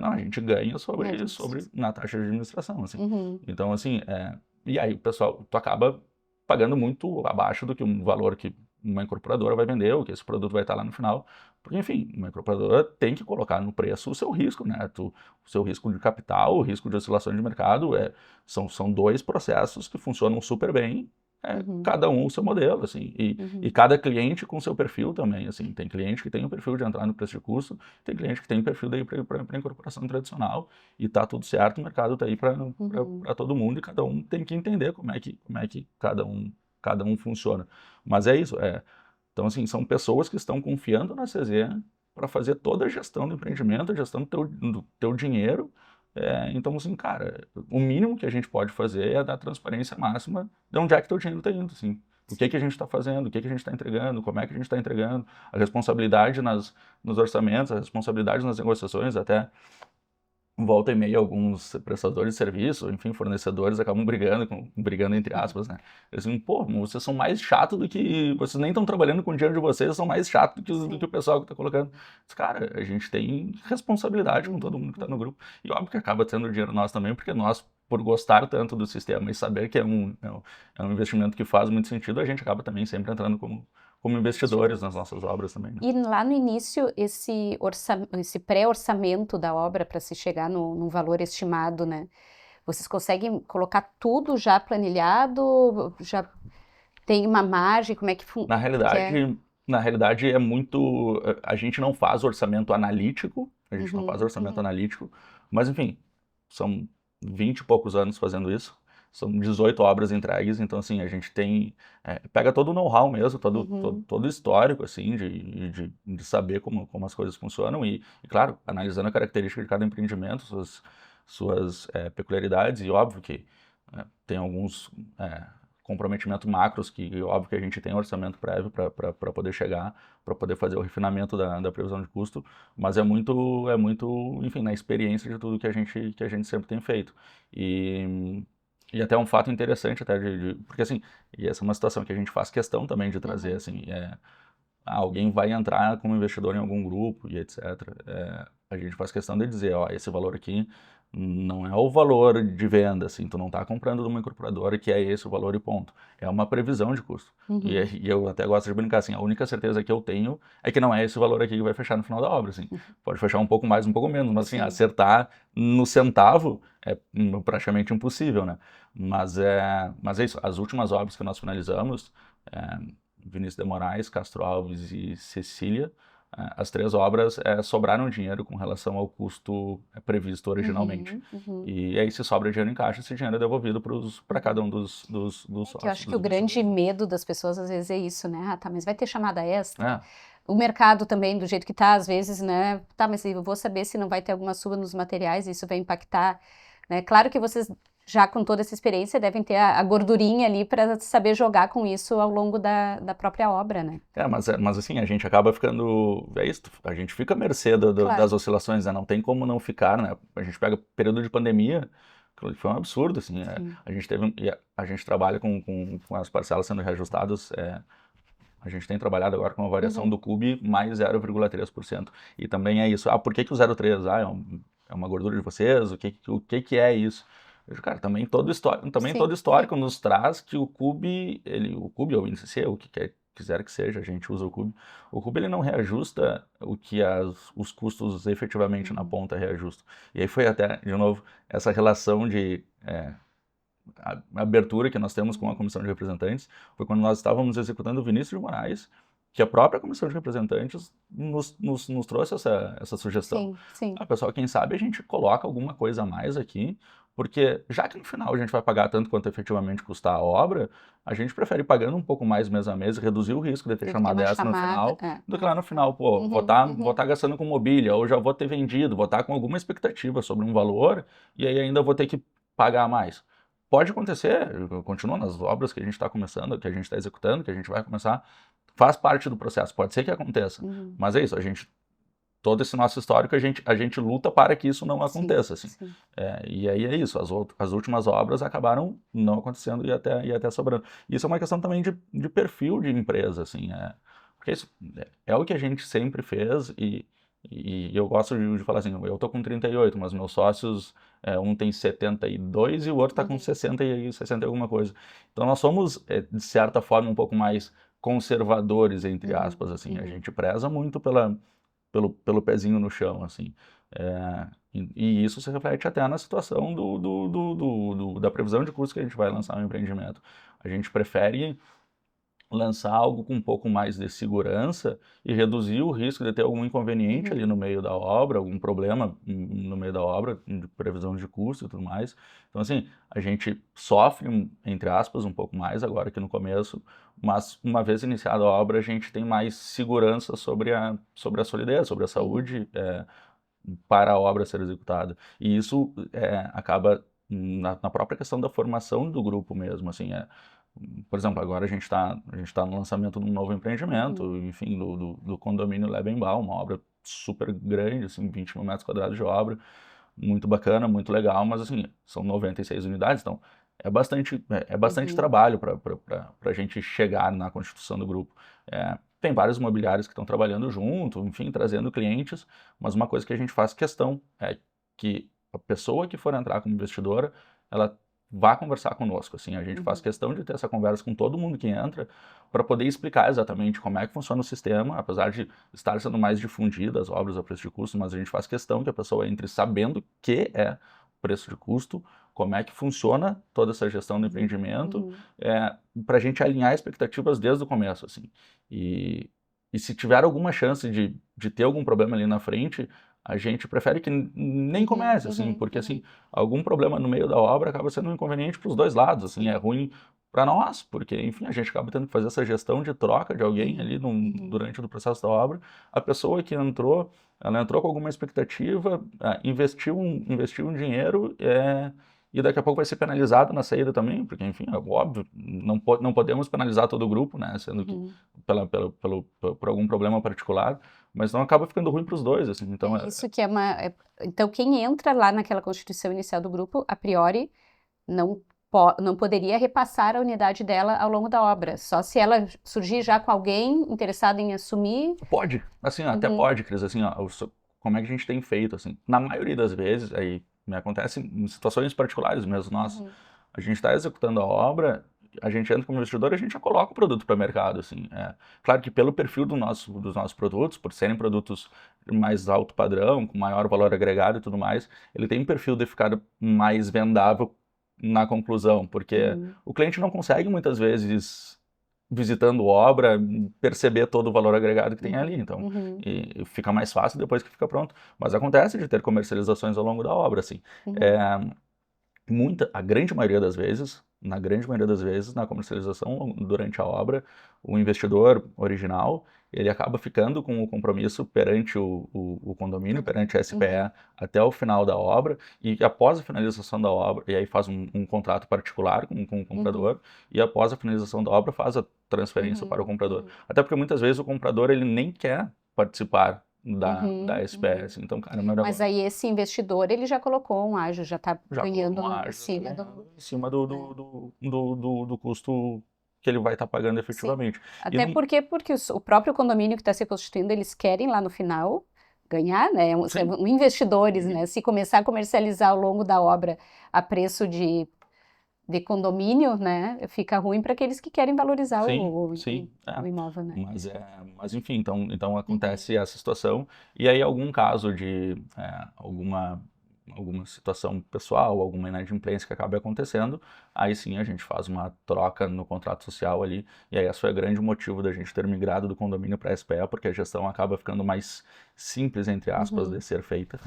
Não, a gente ganha sobre na taxa de administração, assim. Então, assim, e aí o pessoal, tu acaba pagando muito abaixo do que um valor que uma incorporadora vai vender, ou que esse produto vai estar lá no final. Porque, enfim, uma incorporadora tem que colocar no preço o seu risco, né? O seu risco de capital, o risco de oscilação de mercado, são dois processos que funcionam super bem, cada um o seu modelo, assim, e cada cliente com o seu perfil também, assim, tem cliente que tem o perfil de entrar no preço de custo, tem cliente que tem o perfil daí para incorporação tradicional, e tá tudo certo, o mercado tá aí para todo mundo, e cada um tem que entender como é que cada um funciona. Mas é isso, então, assim, são pessoas que estão confiando na CZ para fazer toda a gestão do empreendimento, a gestão do teu dinheiro. Então, assim, cara, o mínimo que a gente pode fazer é dar transparência máxima de onde é que teu dinheiro está indo, assim. O que a gente está fazendo, o que a gente está entregando, como é que a gente está entregando, a responsabilidade nos orçamentos, a responsabilidade nas negociações, até volta e meia alguns prestadores de serviço, enfim, fornecedores acabam brigando entre aspas, né? Assim, pô, vocês são mais chatos do que... Vocês nem estão trabalhando com o dinheiro de vocês, são mais chatos do que o pessoal que está colocando. Mas, cara, a gente tem responsabilidade com todo mundo que está no grupo. E óbvio que acaba tendo dinheiro nós também, porque nós, por gostar tanto do sistema e saber que é um investimento que faz muito sentido, a gente acaba também sempre entrando como investidores nas nossas obras também, né? E lá no início, esse pré-orçamento da obra para se chegar num valor estimado, né? Vocês conseguem colocar tudo já planilhado? Já tem uma margem? Como é que funciona? Na realidade é muito... A gente não faz orçamento analítico, mas enfim, são 20 e poucos anos fazendo isso. São 18 obras entregues, então assim, a gente tem... pega todo o know-how mesmo, todo o histórico, assim, de saber como as coisas funcionam e, claro, analisando a característica de cada empreendimento, suas peculiaridades, e óbvio que tem alguns comprometimentos macros que, óbvio que a gente tem orçamento prévio para poder chegar, para poder fazer o refinamento da previsão de custo, mas é muito, enfim, na experiência de tudo que a gente sempre tem feito. E até um fato interessante, até porque assim, e essa é uma situação que a gente faz questão também de trazer, assim, alguém vai entrar como investidor em algum grupo e etc. A gente faz questão de dizer, ó, esse valor aqui não é o valor de venda, assim, tu não está comprando de uma incorporadora que é esse o valor e ponto. É uma previsão de custo. E eu até gosto de brincar, assim, a única certeza que eu tenho é que não é esse valor aqui que vai fechar no final da obra, assim. Pode fechar um pouco mais, um pouco menos, mas assim, acertar no centavo é praticamente impossível, né? Mas é isso, as últimas obras que nós finalizamos, Vinícius de Moraes, Castro Alves e Cecília, as 3 obras sobraram dinheiro com relação ao custo previsto originalmente. E aí, se sobra dinheiro em caixa, esse dinheiro é devolvido para cada um dos sócios. Eu acho que o grande medo das pessoas às vezes é isso, né? Tá, mas vai ter chamada extra? O mercado também, do jeito que tá, às vezes, né? Tá, mas eu vou saber se não vai ter alguma suba nos materiais, isso vai impactar, né? Claro que vocês, já com toda essa experiência, devem ter a gordurinha ali para saber jogar com isso ao longo da própria obra, né? Mas assim, a gente acaba ficando, isso, a gente fica à mercê das oscilações, né? Não tem como não ficar, né? A gente pega o período de pandemia, que foi um absurdo, assim, a gente trabalha com as parcelas sendo reajustadas, a gente tem trabalhado agora com uma variação do CUB mais 0,3%. E também é isso. Por que o 0,3? É uma gordura de vocês? O que é isso? Cara, também todo histórico nos traz que o CUB, o CUB ou o índice C, o que quiser que seja, a gente usa o CUB. O CUB ele não reajusta o que os custos efetivamente na ponta reajustam. E aí foi até, de novo, essa relação de... a abertura que nós temos com a Comissão de Representantes foi quando nós estávamos executando o Vinícius de Moraes, que a própria Comissão de Representantes nos trouxe essa sugestão. Sim. Pessoal, quem sabe a gente coloca alguma coisa a mais aqui, porque já que no final a gente vai pagar tanto quanto efetivamente custar a obra, a gente prefere ir pagando um pouco mais mês a mês e reduzir o risco de ter chamada extra no final, do que lá no final, vou estar gastando com mobília, ou já vou ter vendido, vou estar com alguma expectativa sobre um valor, e aí ainda vou ter que pagar mais. Pode acontecer, continua nas obras que a gente está começando, que a gente está executando, que a gente vai começar, faz parte do processo, pode ser que aconteça, mas é isso, todo esse nosso histórico, a gente luta para que isso não aconteça, assim. E aí é isso, as últimas obras acabaram não acontecendo e até sobrando. Isso é uma questão também de perfil de empresa, assim, porque isso é o que a gente sempre fez e eu gosto de falar assim, eu tô com 38, mas meus sócios, um tem 72 e o outro tá com 60 e alguma coisa. Então nós somos, de certa forma, um pouco mais conservadores, entre aspas, assim. A gente preza muito pelo pezinho no chão, assim. E isso se reflete até na situação da previsão de custos que a gente vai lançar no empreendimento. A gente prefere lançar algo com um pouco mais de segurança e reduzir o risco de ter algum inconveniente ali no meio da obra, algum problema no meio da obra, de previsão de custo e tudo mais. Então, assim, a gente sofre, entre aspas, um pouco mais agora que no começo, mas uma vez iniciada a obra, a gente tem mais segurança sobre a solidez, sobre a saúde para a obra ser executada. E isso acaba na própria questão da formação do grupo mesmo, assim, por exemplo, agora a gente está no lançamento de um novo empreendimento, enfim, do condomínio Lebenbau, uma obra super grande, assim, 20 mil metros quadrados de obra, muito bacana, muito legal, mas assim, são 96 unidades, então é bastante trabalho para a gente chegar na constituição do grupo. Tem vários imobiliários que estão trabalhando junto, enfim, trazendo clientes, mas uma coisa que a gente faz questão é que a pessoa que for entrar como investidora, ela vá conversar conosco, assim, a gente faz questão de ter essa conversa com todo mundo que entra para poder explicar exatamente como é que funciona o sistema, apesar de estar sendo mais difundidas as obras a preço de custo, mas a gente faz questão que a pessoa entre sabendo que é preço de custo, como é que funciona toda essa gestão do empreendimento, para a gente alinhar expectativas desde o começo, assim, e se tiver alguma chance de ter algum problema ali na frente, a gente prefere que nem comece, assim, porque, assim, algum problema no meio da obra acaba sendo um inconveniente para os dois lados, assim, é ruim para nós, porque, enfim, a gente acaba tendo que fazer essa gestão de troca de alguém ali durante o processo da obra. A pessoa que entrou, ela entrou com alguma expectativa, investiu um dinheiro, e daqui a pouco vai ser penalizado na saída também, porque, enfim, é óbvio, não podemos penalizar todo o grupo, né, sendo que por algum problema particular, mas não acaba ficando ruim para os dois, assim, então... Isso que então, quem entra lá naquela constituição inicial do grupo, a priori, não poderia repassar a unidade dela ao longo da obra, só se ela surgir já com alguém interessado em assumir... Pode, assim, até pode, Cris, assim, como é que a gente tem feito, assim, na maioria das vezes, aí acontece em situações particulares mesmo, a gente está executando a obra, a gente entra como investidor e a gente já coloca o produto para o mercado, assim, claro que pelo perfil dos nossos produtos, por serem produtos mais alto padrão, com maior valor agregado e tudo mais, ele tem um perfil de ficar mais vendável na conclusão, porque o cliente não consegue muitas vezes visitando obra, perceber todo o valor agregado que tem ali. Então, Uhum. e fica mais fácil depois que fica pronto. Mas acontece de ter comercializações ao longo da obra, assim. Uhum. A grande maioria das vezes, na grande maioria das vezes, na comercialização durante a obra, o investidor original, ele acaba ficando com o compromisso perante o condomínio, perante a SPE, até o final da obra, e após a finalização da obra, e aí faz um contrato particular com o comprador, e após a finalização da obra faz a transferência para o comprador. Até porque muitas vezes o comprador ele nem quer participar da SPS. Então, cara, meu Mas negócio aí esse investidor, ele já colocou um ágio, já está já ganhando colocou uma em margem cima em cima do custo que ele vai estar pagando efetivamente. Até porque o próprio condomínio que está se constituindo, eles querem lá no final ganhar, né? São investidores, né? Se começar a comercializar ao longo da obra a preço de condomínio, né? Fica ruim para aqueles que querem valorizar o imóvel, né? Mas enfim, então acontece essa situação, e aí algum caso de alguma situação pessoal, alguma inadimplência que acabe acontecendo, aí sim a gente faz uma troca no contrato social ali, e aí esse foi o grande motivo da gente ter migrado do condomínio para a SPE, porque a gestão acaba ficando mais simples, entre aspas, de ser feita,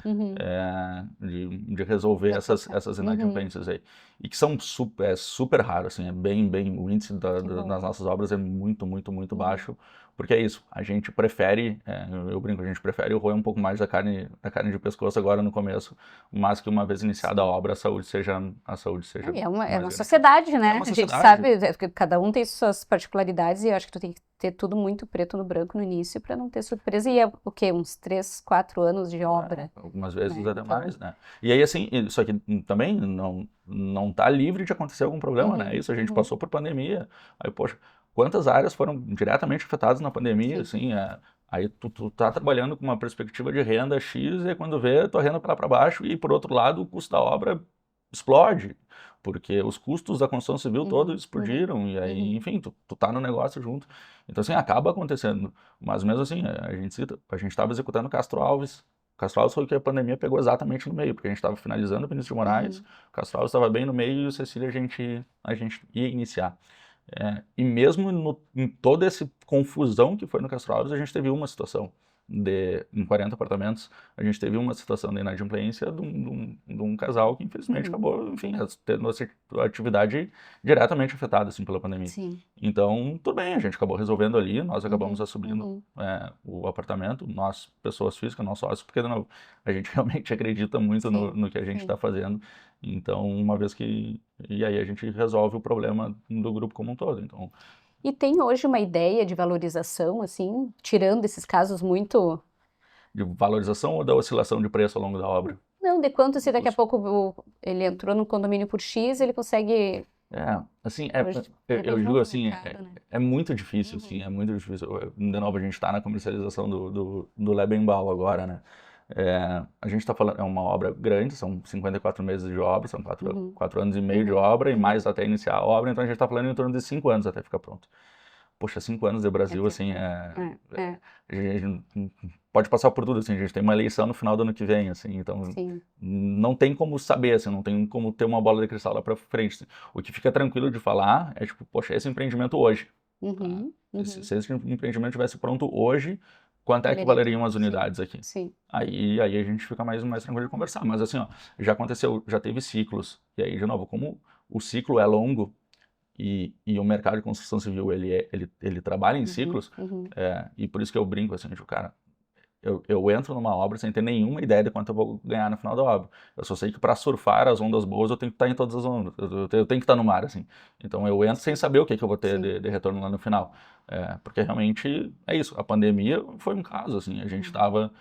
de resolver essas inadimplências aí. E que são super raro, assim, o índice das nossas obras é muito, muito, muito baixo, porque é isso, a gente prefere, eu brinco, a gente prefere roer um pouco mais da carne de pescoço agora no começo, mas que uma vez iniciada a obra, a saúde seja É uma grande. sociedade, né? É uma A gente sociedade. sabe, que cada um tem suas particularidades e eu acho que tu tem que ter tudo muito preto no branco no início para não ter surpresa. E é o quê? Uns 3, 4 anos de obra. Algumas vezes né? até Então, mais, né? E aí, assim, isso aqui também não tá livre de acontecer algum problema, né? Isso a gente passou por pandemia. Aí, poxa, quantas áreas foram diretamente afetadas na pandemia, assim, aí tu tá trabalhando com uma perspectiva de renda X e quando vê, tua renda para baixo e, por outro lado, o custo da obra explode, porque os custos da construção civil todos explodiram, e aí, enfim, tu tá no negócio junto. Então, assim, acaba acontecendo. Mas mesmo assim, a gente estava executando Castro Alves. Castro Alves foi o que a pandemia pegou exatamente no meio, porque a gente estava finalizando o Vinícius de Moraes, Castro Alves estava bem no meio e o Cecília a gente ia iniciar. E mesmo em toda essa confusão que foi no Castro Alves, a gente teve uma situação em 40 apartamentos, a gente teve uma situação de inadimplência de um casal que infelizmente acabou, enfim, tendo a sua atividade diretamente afetada assim, pela pandemia. Sim. Então, tudo bem, a gente acabou resolvendo ali, nós acabamos assumindo o apartamento, nós, pessoas físicas, não sócios, porque não, a gente realmente acredita muito no que a gente está fazendo. Então, uma vez que... E aí a gente resolve o problema do grupo como um todo, então... E tem hoje uma ideia de valorização, assim, tirando esses casos muito... De valorização ou da oscilação de preço ao longo da obra? Não, de quanto se daqui a pouco ele entrou no condomínio por X, ele consegue... assim, Hoje, eu digo assim, mercado, né? é muito difícil, assim, é muito difícil. De novo, a gente está na comercialização do Lebenbau agora, né? A gente está falando, é uma obra grande, são 54 meses de obra, são 4 anos e meio de obra, e mais até iniciar a obra, então a gente está falando em torno de 5 anos até ficar pronto. Poxa, 5 anos de Brasil, assim, a gente pode passar por tudo, assim, a gente tem uma eleição no final do ano que vem, assim, então não tem como saber, assim, não tem como ter uma bola de cristal lá pra frente. Assim. O que fica tranquilo de falar é, tipo, poxa, esse empreendimento hoje, se esse empreendimento tivesse pronto hoje, quanto é que valeriam as unidades aqui? Sim. Aí a gente fica mais tranquilo de conversar, mas assim, ó, já aconteceu, já teve ciclos, e aí, de novo, como o ciclo é longo, e o mercado de construção civil, ele trabalha em ciclos, e por isso que eu brinco assim, tipo, cara, eu entro numa obra sem ter nenhuma ideia de quanto eu vou ganhar no final da obra. Eu só sei que para surfar as ondas boas eu tenho que estar em todas as ondas, eu tenho que estar no mar, assim. Então eu entro sem saber o que eu vou ter de retorno lá no final. Porque realmente é isso, a pandemia foi um caso, assim, a gente estava,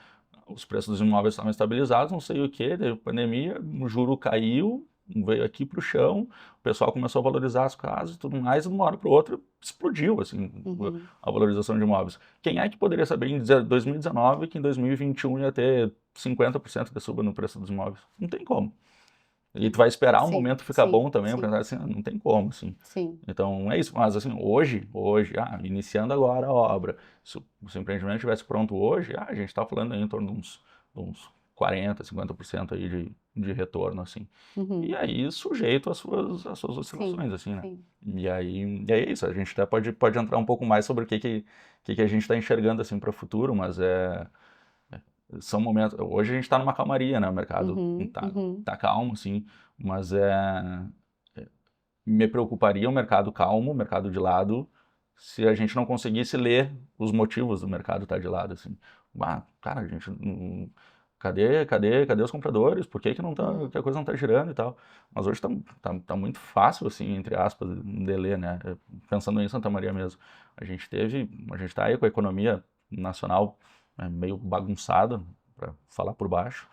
os preços dos imóveis estavam estabilizados, não sei o que, teve pandemia, o juro caiu, veio aqui para o chão, o pessoal começou a valorizar as casas e tudo mais, e de uma hora para outra explodiu assim, a valorização de imóveis. Quem é que poderia saber em 2019 que em 2021 ia ter 50% de suba no preço dos imóveis? Não tem como. E tu vai esperar um momento ficar bom também, para assim, não tem como, assim. Então é isso, mas assim, hoje, iniciando agora a obra, se o empreendimento estivesse pronto hoje, a gente está falando aí em torno de uns 40%, 50% aí de retorno, assim. E aí sujeito às suas oscilações, assim, né? Sim. E aí é isso, a gente até pode entrar um pouco mais sobre o que a gente está enxergando, assim, para o futuro, mas são momentos... Hoje a gente está numa calmaria, né? O mercado tá calmo, assim, mas me preocuparia o mercado calmo, o mercado de lado, se a gente não conseguisse ler os motivos do mercado estar de lado, assim. Cara, a gente... Cadê os compradores? Por que não tá, que a coisa não tá girando e tal? Mas hoje tá muito fácil, assim, entre aspas, de ler, né? Pensando em Santa Maria mesmo. A gente tá aí com a economia nacional meio bagunçada, para falar por baixo.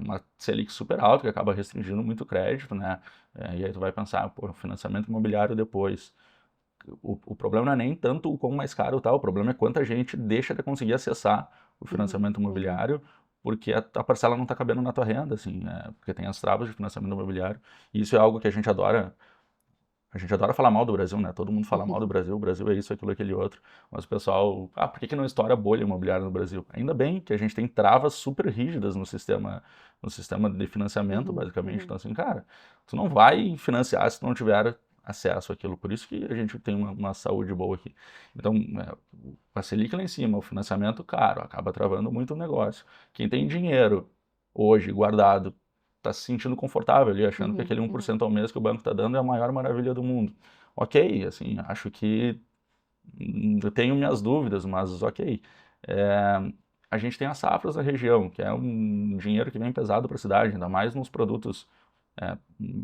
Uma Selic super alta, que acaba restringindo muito crédito, né? E aí tu vai pensar, pô, financiamento imobiliário depois. O problema não é nem tanto o quão mais caro tá, o problema é quanta gente deixa de conseguir acessar o financiamento imobiliário porque a parcela não está cabendo na tua renda, assim, porque tem as travas de financiamento imobiliário. E isso é algo que a gente adora falar mal do Brasil, né? Todo mundo fala mal do Brasil, o Brasil é isso, aquilo, aquele outro. Mas o pessoal, por que não estoura a bolha imobiliária no Brasil? Ainda bem que a gente tem travas super rígidas no sistema de financiamento, basicamente. Então, assim, cara, tu não vai financiar se tu não tiver acesso àquilo. Por isso que a gente tem uma saúde boa aqui. Então, a Selic lá em cima, o financiamento caro, acaba travando muito o negócio. Quem tem dinheiro hoje guardado está se sentindo confortável ali, achando que aquele 1% ao mês que o banco está dando é a maior maravilha do mundo. Ok, assim, acho que eu tenho minhas dúvidas, mas ok. A gente tem as safras na região, que é um dinheiro que vem pesado para a cidade, ainda mais nos produtos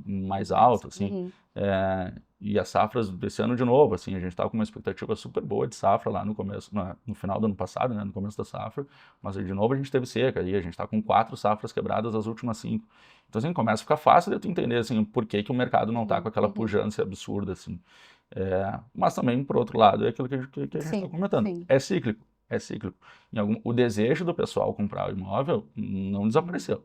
mais altos, assim. E as safras desse ano de novo, assim, a gente estava com uma expectativa super boa de safra lá no começo, no final do ano passado, né, no começo da safra, mas de novo a gente teve seca, e a gente está com 4 safras quebradas das últimas 5. Então, assim, começa a ficar fácil de tu entender, assim, por que o mercado não está com aquela pujança absurda, assim. Mas também, por outro lado, é aquilo que a gente está comentando. Sim. É cíclico. É cíclico. O desejo do pessoal comprar o imóvel não desapareceu.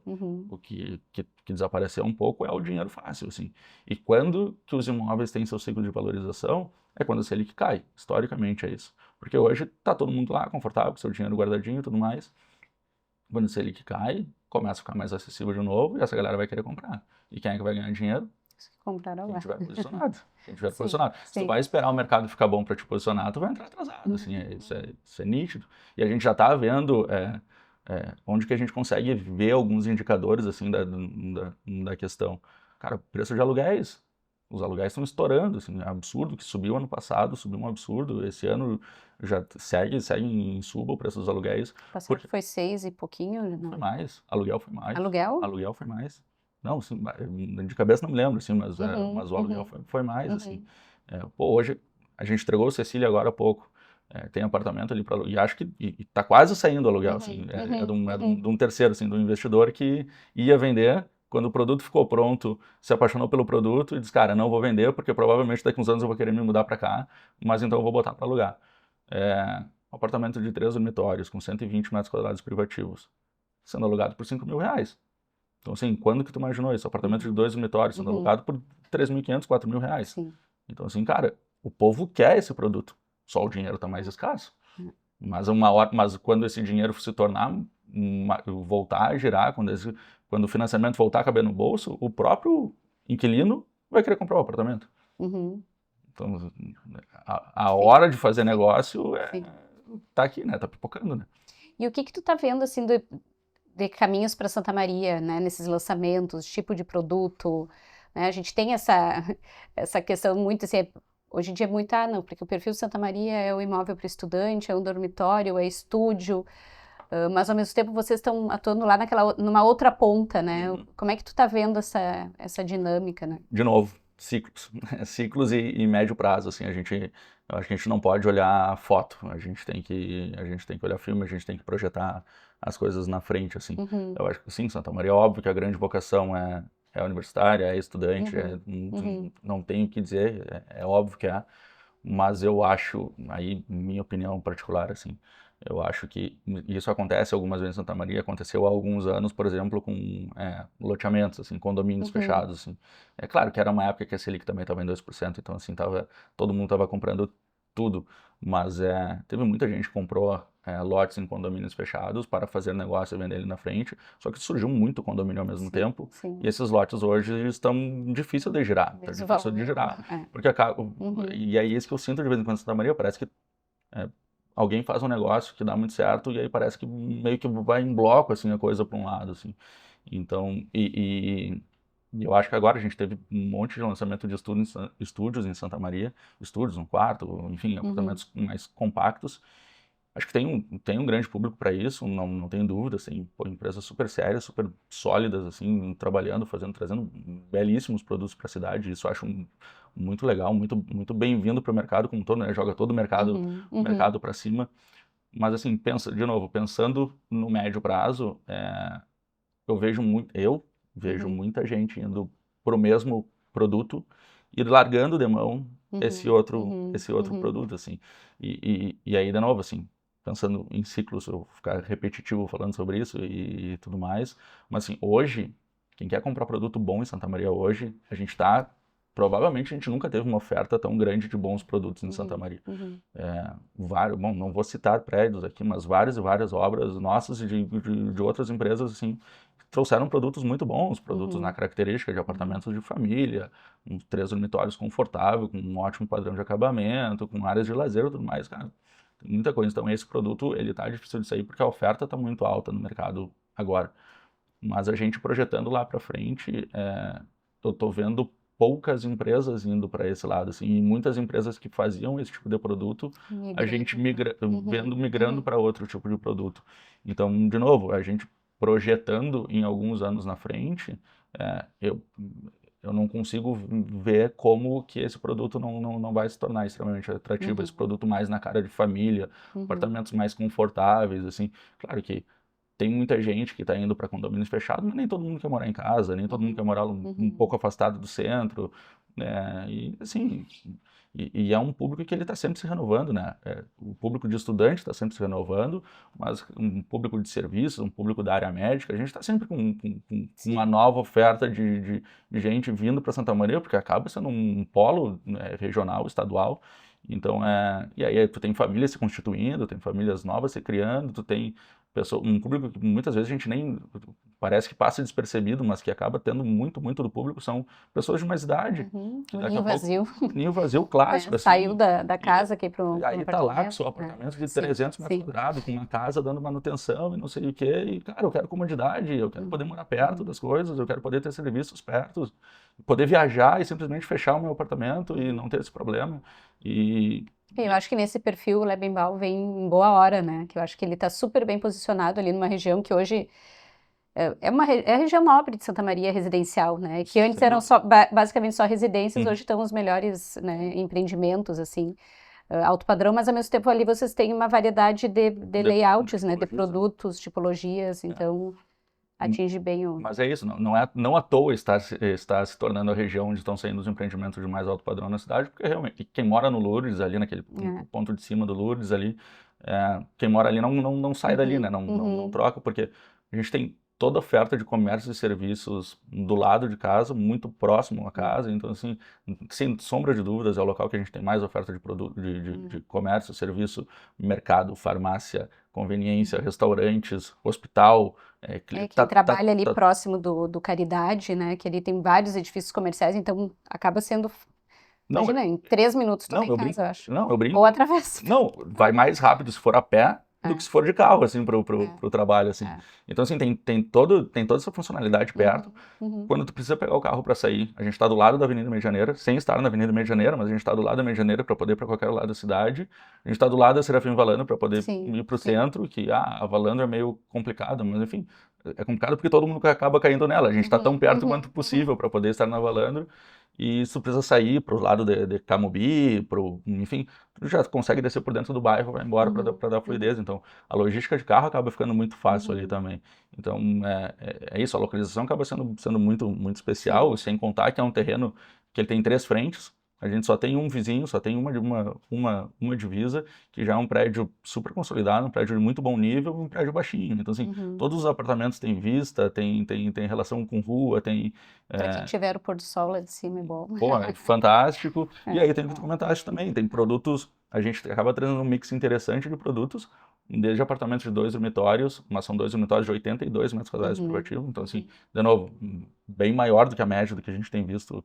O que desapareceu um pouco é o dinheiro fácil, assim. E quando que os imóveis têm seu ciclo de valorização, é quando a Selic cai. Historicamente é isso. Porque hoje tá todo mundo lá confortável, com seu dinheiro guardadinho e tudo mais. Quando a Selic cai, começa a ficar mais acessível de novo e essa galera vai querer comprar. E quem é que vai ganhar dinheiro? Compraram Quem lá. tiver posicionado. Se tu vai esperar o mercado ficar bom para te posicionar, tu vai entrar atrasado, assim, isso é nítido. E a gente já está vendo onde que a gente consegue ver alguns indicadores, assim, da questão. Cara, preço de aluguéis. Os aluguéis estão estourando, assim, é absurdo que subiu ano passado, subiu um absurdo. Esse ano já segue em suba o preço dos aluguéis. Passado foi 6 e pouquinho, não? Foi mais, aluguel foi mais. Aluguel? Aluguel foi mais. Não, assim, de cabeça não me lembro, assim, mas o aluguel foi mais, assim. Hoje, a gente entregou o Cecília agora há pouco. Tem apartamento ali para e acho que está quase saindo o aluguel, assim. De um terceiro, assim, de um investidor que ia vender. Quando o produto ficou pronto, se apaixonou pelo produto e disse, cara, não vou vender porque provavelmente daqui uns anos eu vou querer me mudar para cá, mas então eu vou botar para alugar. Um apartamento de 3 dormitórios com 120 metros quadrados privativos, sendo alugado por R$5.000. Então, assim, quando que tu imaginou isso? Apartamento de 2 dormitórios sendo alugado por R$3.500, R$4.000. Então, assim, cara, o povo quer esse produto, só o dinheiro está mais escasso. Mas quando esse dinheiro se tornar, voltar a girar, quando o financiamento voltar a caber no bolso, o próprio inquilino vai querer comprar o apartamento. Então, a hora de fazer negócio tá aqui, né? Tá pipocando, né? E o que tu tá vendo, assim, de caminhos para Santa Maria, né? Nesses lançamentos, tipo de produto, né? A gente tem essa questão muito, assim, hoje em dia é muito, não, porque o perfil de Santa Maria é o imóvel para estudante, é um dormitório, é estúdio, mas ao mesmo tempo vocês estão atuando lá numa outra ponta, né? Como é que tu tá vendo essa dinâmica, né? De novo, ciclos e médio prazo, assim, eu acho que a gente não pode olhar foto, a gente tem que olhar filme, a gente tem que projetar as coisas na frente, assim. Eu acho que sim, Santa Maria, é óbvio que a grande vocação é universitária, é estudante, não tenho o que dizer, é óbvio que é, mas eu acho, aí minha opinião particular, assim, eu acho que isso acontece algumas vezes em Santa Maria, aconteceu há alguns anos, por exemplo, com loteamentos, assim, condomínios fechados, assim. É claro que era uma época que a Selic também estava em 2%, então, assim, todo mundo estava comprando tudo, mas teve muita gente que comprou lotes em condomínios fechados para fazer negócio e vender ele na frente, só que surgiu muito condomínio ao mesmo tempo, e esses lotes hoje estão difíceis de girar, porque e aí é isso que eu sinto de vez em quando em Santa Maria, parece que alguém faz um negócio que dá muito certo e aí parece que meio que vai em bloco, assim, a coisa para um lado, assim. Então, e eu acho que agora a gente teve um monte de lançamento de estúdios em Santa Maria, estúdios, um quarto, enfim, apartamentos mais compactos. Acho que tem um grande público para isso, não tenho dúvidas, tem empresas super sérias, super sólidas, assim, trabalhando, trazendo belíssimos produtos para a cidade. Isso eu acho muito legal, muito bem-vindo para o mercado como um todo, né? Joga todo o mercado para cima. Mas, assim, pensando no médio prazo, eu vejo muita gente indo para o mesmo produto e largando de mão esse outro produto, assim. E aí, de novo, assim, pensando em ciclos, eu vou ficar repetitivo falando sobre isso e tudo mais, mas assim, hoje, quem quer comprar produto bom em Santa Maria hoje, provavelmente a gente nunca teve uma oferta tão grande de bons produtos em Santa Maria. Bom, não vou citar prédios aqui, mas várias e várias obras nossas e de outras empresas, assim, trouxeram produtos muito bons, produtos na característica de apartamentos de família, 3 dormitórios confortáveis, com um ótimo padrão de acabamento, com áreas de lazer e tudo mais, cara. Tem muita coisa. Então esse produto, ele tá difícil de sair porque a oferta está muito alta no mercado agora. Mas a gente projetando lá para frente, eu tô vendo poucas empresas indo para esse lado, assim, e muitas empresas que faziam esse tipo de produto, a gente migrando para outro tipo de produto. Então, de novo, a gente projetando em alguns anos na frente, eu não consigo ver como que esse produto não vai se tornar extremamente atrativo, esse produto mais na cara de família, apartamentos mais confortáveis, assim. Claro que tem muita gente que está indo para condomínios fechados, mas nem todo mundo quer morar em casa, nem todo mundo quer morar um pouco afastado do centro, né? E assim, e é um público que ele está sempre se renovando, né? O público de estudante está sempre se renovando, mas um público de serviços, um público da área médica, a gente está sempre com uma nova oferta de gente vindo para Santa Maria, porque acaba sendo um polo, né, regional, estadual. Então, e aí tu tem famílias se constituindo, tem famílias novas se criando, tu tem um público que muitas vezes a gente nem parece que passa despercebido, mas que acaba tendo muito do público, são pessoas de mais idade. Ninho vazio. Ninho vazio clássico. Assim, saiu da casa aqui para o aí tá lá com seu apartamento de 300 metros quadrados, com uma casa dando manutenção e não sei o quê. E, cara, eu quero comodidade, eu quero poder morar perto das coisas, eu quero poder ter serviços perto, poder viajar e simplesmente fechar o meu apartamento e não ter esse problema. Eu acho que nesse perfil o Lebensbau vem em boa hora, né? Que eu acho que ele está super bem posicionado ali numa região que hoje é a região nobre de Santa Maria residencial, né? Que antes eram basicamente só residências, hoje estão os melhores, né, empreendimentos, assim, alto padrão, mas ao mesmo tempo ali vocês têm uma variedade de layouts, né? De produtos, tipologias, então atinge bem o... Mas é isso, não à toa está se tornando a região onde estão saindo os empreendimentos de mais alto padrão na cidade, porque realmente quem mora no Lourdes, ali naquele ponto de cima do Lourdes, ali, quem mora ali não sai dali, né? Não troca, porque a gente tem toda a oferta de comércio e serviços do lado de casa, muito próximo à casa, então assim, sem sombra de dúvidas, é o local que a gente tem mais oferta de produto, de comércio, serviço, mercado, farmácia, conveniência, restaurantes, hospital. Quem trabalha ali próximo do Caridade, né, que ali tem vários edifícios comerciais, então acaba sendo... Imagina, em 3 minutos tu tá em casa, eu acho. Não, eu brinco. Ou atravessa. Não, vai mais rápido se for a pé do que se for de carro, assim, pro trabalho, assim. Então, assim, tem toda essa funcionalidade perto. Quando tu precisa pegar o carro para sair, a gente está do lado da Avenida Medianeira, sem estar na Avenida Medianeira, mas a gente está do lado da Medianeira para poder ir para qualquer lado da cidade. A gente está do lado da Serafim Valano para poder ir para o centro, que a Valano é meio complicado, mas enfim, é complicado porque todo mundo acaba caindo nela. A gente está tão perto quanto possível para poder estar na Valano. E se tu precisa sair para o lado de Camobi, enfim, tu já consegue descer por dentro do bairro, vai embora para dar fluidez. Então, a logística de carro acaba ficando muito fácil ali também. Então, é isso, a localização acaba sendo muito especial, sem contar que é um terreno que ele tem 3 frentes. A gente só tem um vizinho, só tem uma divisa, que já é um prédio super consolidado, um prédio de muito bom nível, um prédio baixinho. Então, assim, todos os apartamentos têm vista, tem relação com rua, tem... Pra quem tiver o pôr do sol lá de cima é bom. Pô, é fantástico. E aí tem o que tu comentaste também, tem produtos, a gente acaba trazendo um mix interessante de produtos, desde apartamentos de 2 dormitórios, mas são 2 dormitórios de 82 metros quadrados privativo, então assim, de novo, bem maior do que a média do que a gente tem visto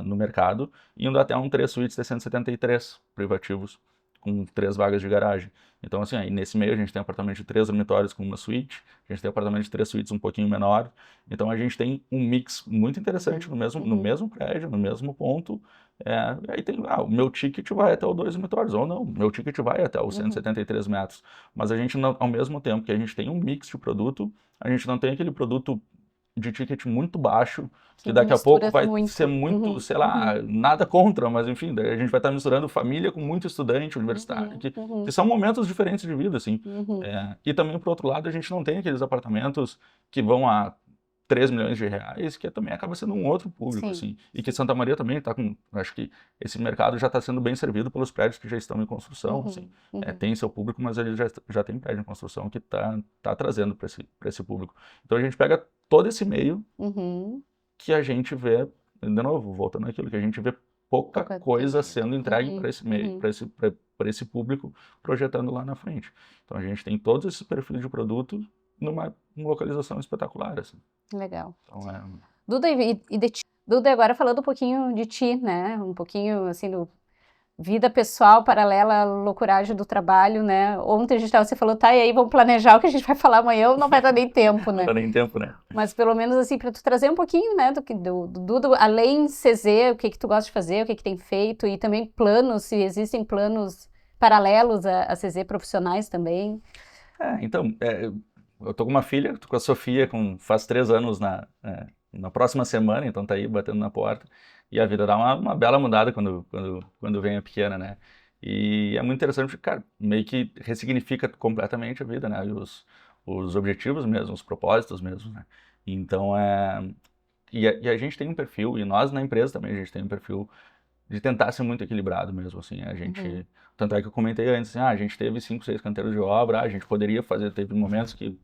no mercado, indo até 3 suítes de 173 privativos, com 3 vagas de garagem. Então assim, aí nesse meio a gente tem apartamento de 3 dormitórios com uma suíte, a gente tem apartamento de 3 suítes um pouquinho menor, então a gente tem um mix muito interessante no mesmo prédio, no mesmo ponto. Aí tem, o meu ticket vai até o 2 dormitórios, ou não, meu ticket vai até os 173 metros, mas a gente, não, ao mesmo tempo que a gente tem um mix de produto, a gente não tem aquele produto de ticket muito baixo, que daqui a pouco vai ser muito, sei lá, nada contra, mas enfim, daí a gente vai estar misturando família com muito estudante universitário, que são momentos diferentes de vida, assim. E também, por outro lado, a gente não tem aqueles apartamentos que vão a 3 milhões de reais, que também acaba sendo um outro público, assim. E que Santa Maria também está com, acho que esse mercado já está sendo bem servido pelos prédios que já estão em construção, assim. Tem seu público, mas ele já tem prédio em construção que está trazendo para esse público. Então a gente pega todo esse meio que a gente vê, de novo, voltando àquilo, que a gente vê pouca coisa sendo entregue para esse meio, para esse público, projetando lá na frente. Então a gente tem todos esses perfis de produto numa localização espetacular, assim. Legal. Então, Duda, e de ti? Duda, agora falando um pouquinho de ti, né? Um pouquinho, assim, do vida pessoal paralela à loucuragem do trabalho, né? Ontem você falou, tá, e aí vamos planejar o que a gente vai falar amanhã, não vai dar nem tempo, né? Não dá nem tempo, né? Mas pelo menos, assim, para tu trazer um pouquinho, né, do além CZ, o que tu gosta de fazer, o que tem feito, e também planos, se existem planos paralelos a CZ profissionais também. Então, eu tô com uma filha, tô com a Sofia, faz 3 anos na próxima semana, então tá aí batendo na porta. E a vida dá uma bela mudada quando vem a pequena, né? E é muito interessante porque, cara, meio que ressignifica completamente a vida, né? E os objetivos mesmo, os propósitos mesmo, né? Então, e a gente tem um perfil, e nós na empresa também a gente tem um perfil de tentar ser muito equilibrado mesmo, assim, a gente... Tanto é que eu comentei antes, assim, a gente teve 5, 6 canteiros de obra, a gente poderia fazer, teve momentos que,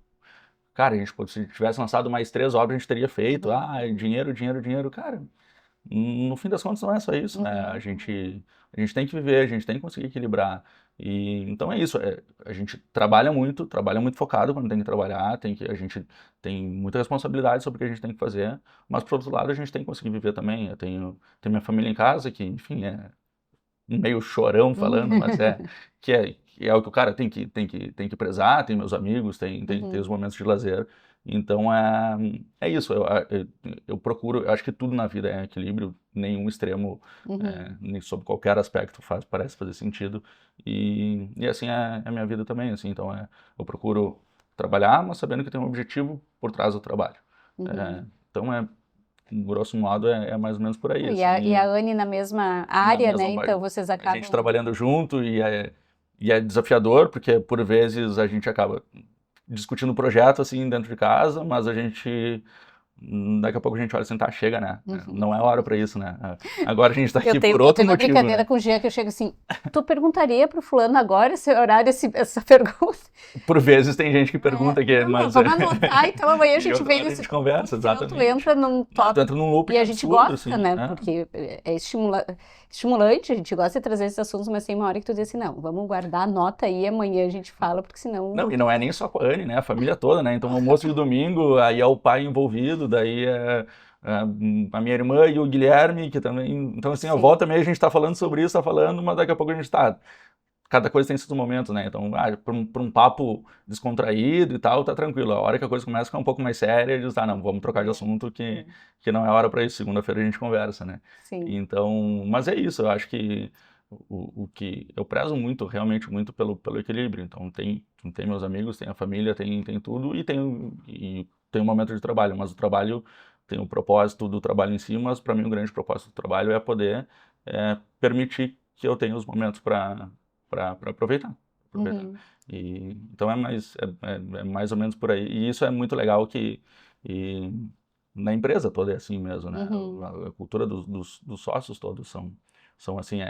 cara, se tivesse lançado mais 3 obras, a gente teria feito, dinheiro, dinheiro, dinheiro, cara, no fim das contas não é só isso, né, a gente tem que viver, a gente tem que conseguir equilibrar, e então é isso, a gente trabalha muito focado quando tem que trabalhar, a gente tem muita responsabilidade sobre o que a gente tem que fazer, mas por outro lado a gente tem que conseguir viver também, eu tenho minha família em casa, que enfim, meio chorão falando, mas que é o que o cara tem que prezar, tem meus amigos, tem os momentos de lazer. Então é isso, eu procuro, eu acho que tudo na vida é equilíbrio, nenhum extremo, nem sob qualquer aspecto parece fazer sentido. E assim é a minha vida também, assim, então eu procuro trabalhar, mas sabendo que tem um objetivo por trás do trabalho. Então grosso modo, é mais ou menos por aí. E, assim, a Anne na mesma área, né? Então vocês acabam... A gente trabalhando junto e é desafiador, porque por vezes a gente acaba discutindo o projeto assim dentro de casa, mas a gente... Daqui a pouco a gente olha assim, tá, chega, né? Não é hora pra isso, né? Agora a gente tá aqui por outro motivo. Eu tenho uma brincadeira com o Gia que eu chego assim, tu perguntaria pro fulano agora esse horário, essa pergunta? Por vezes tem gente que pergunta que... Mas vamos anotar, então amanhã a gente vem nesse... A gente conversa, exatamente. Tu entra num top. Tu entra num loop e a gente gosta, assim, né? Porque é estimulante, a gente gosta de trazer esses assuntos, mas tem uma hora que tu diz assim, não, vamos guardar a nota aí, amanhã a gente fala, porque senão... Não, e não é nem só com a Anne, né? A família toda, né? Então, o almoço de domingo, aí é o pai envolvido, daí a minha irmã e o Guilherme, que também... Então, assim, a volta meio a gente tá falando sobre isso, mas daqui a pouco a gente tá... Cada coisa tem seus momentos, né? Então, para um papo descontraído e tal, tá tranquilo. A hora que a coisa começa a ficar um pouco mais séria, diz, não, vamos trocar de assunto que não é hora para isso. Segunda-feira a gente conversa, né? Sim. Então, mas é isso, eu acho que o que eu prezo muito, realmente muito pelo equilíbrio. Então, tem meus amigos, tem a família, tem tudo e tem um momento de trabalho, mas o trabalho tem o propósito do trabalho em si, mas para mim o grande propósito do trabalho é poder permitir que eu tenha os momentos para aproveitar. Então é mais ou menos por aí. E isso é muito legal na empresa toda é assim mesmo, né? A cultura dos sócios todos são assim,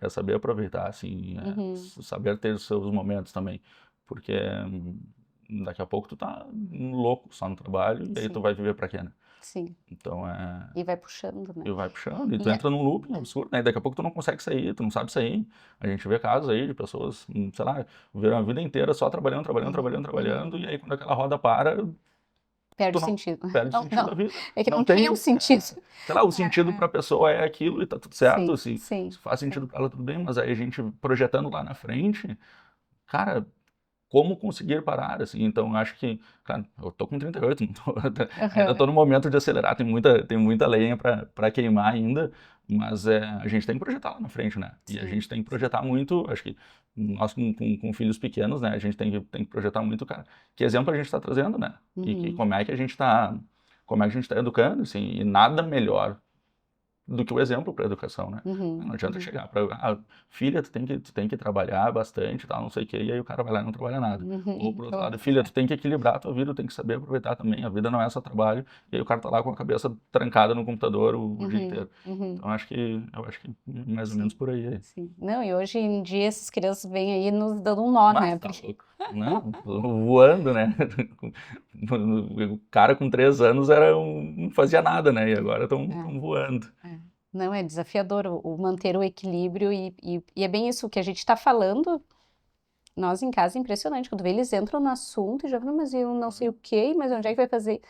saber aproveitar, assim, saber ter os seus momentos também. Porque daqui a pouco tu tá louco só no trabalho e aí tu vai viver pra quê, né? Sim. Então E vai puxando, né? E vai puxando, e tu entra num looping absurdo, né? E daqui a pouco tu não consegue sair, tu não sabe sair. A gente vê casos aí de pessoas, sei lá, viveram a vida inteira só trabalhando, e aí quando aquela roda para, Perde tu o não sentido. perde o sentido da vida. É que não tem um sentido. Sei lá, o sentido pra pessoa é aquilo e tá tudo certo, Sim. se faz sentido pra ela, tudo bem, mas aí a gente projetando lá na frente, cara, como conseguir parar, assim, então acho que, cara, eu tô com 38, ainda tô no momento de acelerar, tem muita lenha para queimar ainda, mas a gente tem que projetar lá na frente, né, e a gente tem que projetar muito, acho que nós com filhos pequenos, né, a gente tem que projetar muito, cara, que exemplo a gente está trazendo, né, e como é que a gente tá educando, assim, e nada melhor do que o exemplo para a educação, né? Não adianta chegar para filha, tu tem que trabalhar bastante, tal, não sei o quê, e aí o cara vai lá e não trabalha nada. Ou pro outro lado, filha, tu tem que equilibrar a tua vida, tu tem que saber aproveitar também, a vida não é só trabalho, e aí o cara tá lá com a cabeça trancada no computador o dia inteiro. Então eu acho que mais ou menos por aí. Sim. Não, e hoje em dia essas crianças vêm aí nos dando um nó, né? Tá louco. Não, voando, né? O cara com 3 anos não fazia nada, né? E agora estão voando. Não, é desafiador manter o equilíbrio e é bem isso que a gente está falando. Nós em casa é impressionante, quando eles entram no assunto e já falam, mas eu não sei o quê, mas onde é que vai fazer?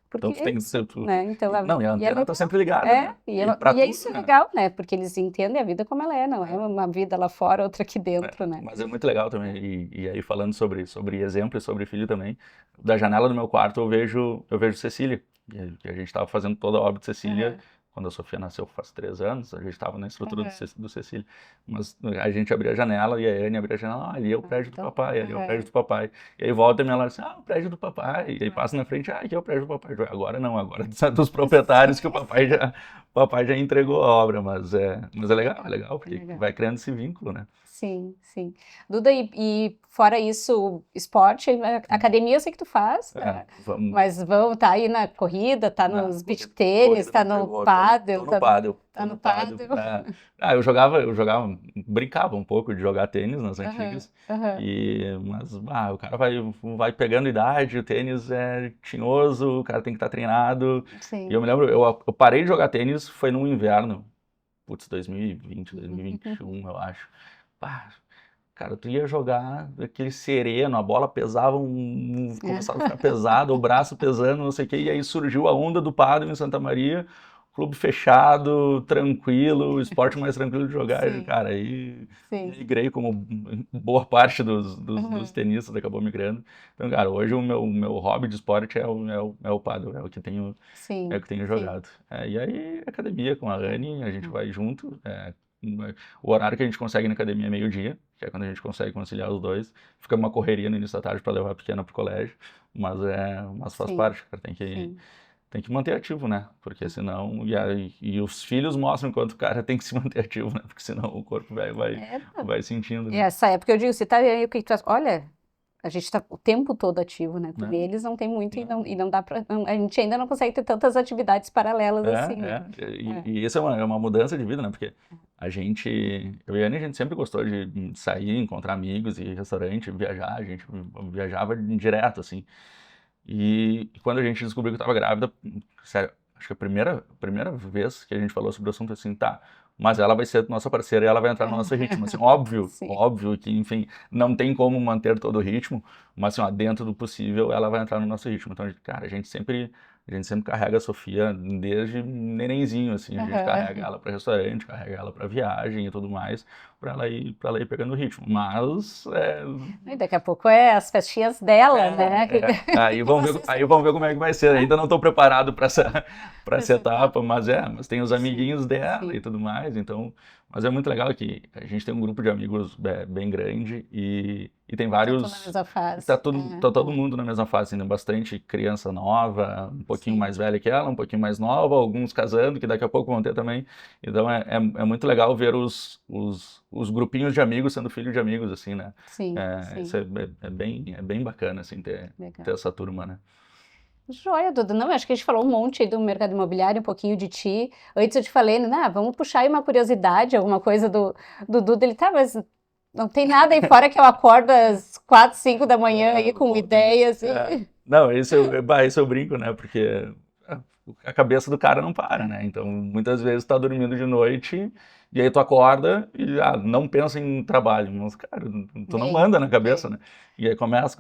Porque Então tu tem que ser tu. né? Então, Não, e a antena tá sempre ligada, né? E é isso legal, né? Porque eles entendem a vida como ela é, não é uma vida lá fora, outra aqui dentro, né? Mas é muito legal também, e aí falando sobre exemplo e sobre filho também, da janela do meu quarto eu vejo Cecília, e a gente estava fazendo toda a obra de Cecília, quando a Sofia nasceu faz 3 anos, a gente estava na estrutura do Cecília, mas a gente abria a janela e a Anne abria a janela, ali é o prédio do papai, ali é o prédio do papai, e aí volta e minha assim, o prédio do papai, e aí passa na frente, aqui é o prédio do papai, agora não, agora dos proprietários que o papai já entregou a obra, mas é legal, porque vai criando esse vínculo, né? Sim, sim. Duda, e fora isso, esporte, academia eu sei que tu faz, né? Mas tá aí na corrida, tá nos beach tênis, tá no pádel. Tá no pádel. Eu brincava um pouco de jogar tênis nas antigas, mas o cara vai pegando idade, o tênis é tinhoso, o cara tem que estar treinado. Sim. E eu me lembro, eu parei de jogar tênis, foi no inverno, 2020, 2021, eu acho. Cara, tu ia jogar aquele sereno, a bola pesava, começava a ficar pesada, o braço pesando, não sei o quê, e aí surgiu a onda do pádel em Santa Maria, clube fechado, tranquilo, o esporte mais tranquilo de jogar, cara, aí migrei como boa parte dos tenistas, acabou migrando. Então, cara, hoje o meu hobby de esporte é o pádel, é o que tenho jogado. E aí, academia com a Anne, a gente vai junto, o horário que a gente consegue na academia é meio-dia, que é quando a gente consegue conciliar os dois. Fica uma correria no início da tarde para levar a pequena pro colégio, mas faz parte, cara, tem que manter ativo, né? Porque senão, e os filhos mostram quanto o cara tem que se manter ativo, né? Porque senão o corpo vai sentindo. E essa época eu digo, você tá aí, o que tu faz? Olha, a gente está o tempo todo ativo, né? Porque eles não têm muito e não dá para. A gente ainda não consegue ter tantas atividades paralelas assim. Né? E isso é uma mudança de vida, né? Porque eu e a Anne, a gente sempre gostou de sair, encontrar amigos, ir em restaurante, viajar, a gente viajava direto, assim. E quando a gente descobriu que eu estava grávida, sério, acho que a primeira vez que a gente falou sobre o assunto, assim, mas ela vai ser nossa parceira e ela vai entrar no nosso ritmo, assim, óbvio que, enfim, não tem como manter todo o ritmo, mas, assim, dentro do possível, ela vai entrar no nosso ritmo. Então, cara, a gente sempre carrega a Sofia desde nenenzinho, assim, a gente carrega ela para restaurante, carrega ela para viagem e tudo mais, para ela ir pegando o ritmo. Mas E daqui a pouco as festinhas dela, né? Aí vamos ver como é que vai ser. Ainda não estou preparado para essa etapa, mas tem os amiguinhos dela e tudo mais, então. Mas é muito legal que a gente tem um grupo de amigos bem grande e tem vários. Tá na mesma fase. Tá todo mundo na mesma fase, ainda bastante criança nova, um pouquinho mais velha que ela, um pouquinho mais nova, alguns casando, que daqui a pouco vão ter também. Então é muito legal ver os grupinhos de amigos sendo filho de amigos, assim, né? Sim. Isso é bem bacana, assim, ter essa turma, né? Joia, Duda. Não, acho que a gente falou um monte aí do mercado imobiliário, um pouquinho de ti. Antes eu te falei, né, vamos puxar aí uma curiosidade, alguma coisa do Duda. Ele mas não tem nada aí fora que eu acordo às 4, 5 da manhã aí com ideias. Não, isso eu brinco, né, porque a cabeça do cara não para, né? Então, muitas vezes tá dormindo de noite e aí tu acorda e não pensa em trabalho. Mas, cara, tu não manda na cabeça, né? E aí começa.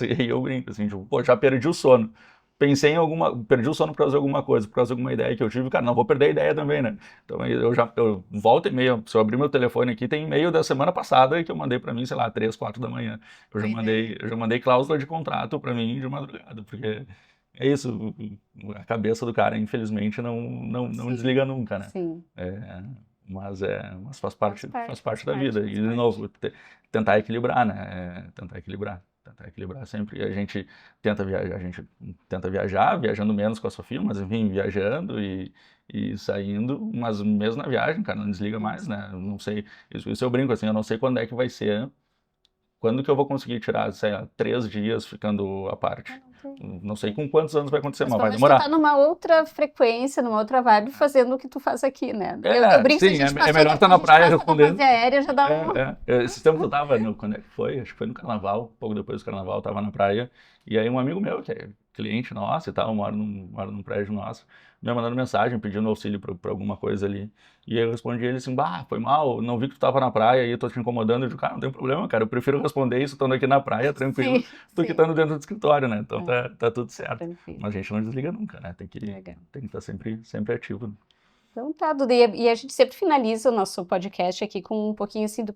E aí eu brinco, assim, tipo, pô, já perdi o sono. Pensei em perdi o sono por causa de alguma coisa, por causa de alguma ideia que eu tive, cara, não vou perder a ideia também, né? Então eu volto e-mail, se eu abrir meu telefone aqui, tem e-mail da semana passada que eu mandei pra mim, sei lá, 3, 4 da manhã. Eu já mandei cláusula de contrato pra mim de madrugada, porque é isso, a cabeça do cara, infelizmente, não desliga nunca, né? Sim. Mas faz parte da vida. E, de novo, tentar equilibrar, né? Tentar equilibrar sempre. A gente tenta viajar, viajando menos com a Sofia, mas enfim, viajando e saindo, mas mesmo na viagem, cara, não desliga mais, né? Eu não sei, isso eu brinco assim, eu não sei quando é que vai ser, quando que eu vou conseguir tirar, sei lá, 3 dias ficando à parte. Não sei com quantos anos vai acontecer, mas vai demorar. Tu tá numa outra frequência, numa outra vibe, fazendo o que tu faz aqui, né? Eu brinco, sim, é melhor estar na praia respondendo. Aérea já dá Esses tempos eu tava, quando é que foi? Acho que foi no carnaval, pouco depois do carnaval, eu tava na praia, e aí um amigo meu, que é cliente nosso e tal, mora num prédio nosso, me mandando mensagem, pedindo auxílio pra alguma coisa ali. E aí eu respondi ele assim, foi mal, não vi que tu tava na praia e eu tô te incomodando. Eu digo, cara, não tem problema, cara, eu prefiro responder isso estando aqui na praia, tranquilo, do que estando dentro do escritório, né? Então tá tudo certo. Mas a gente não desliga nunca, né? Tem que estar sempre ativo. Então tá, Duda, e a gente sempre finaliza o nosso podcast aqui com um pouquinho assim do...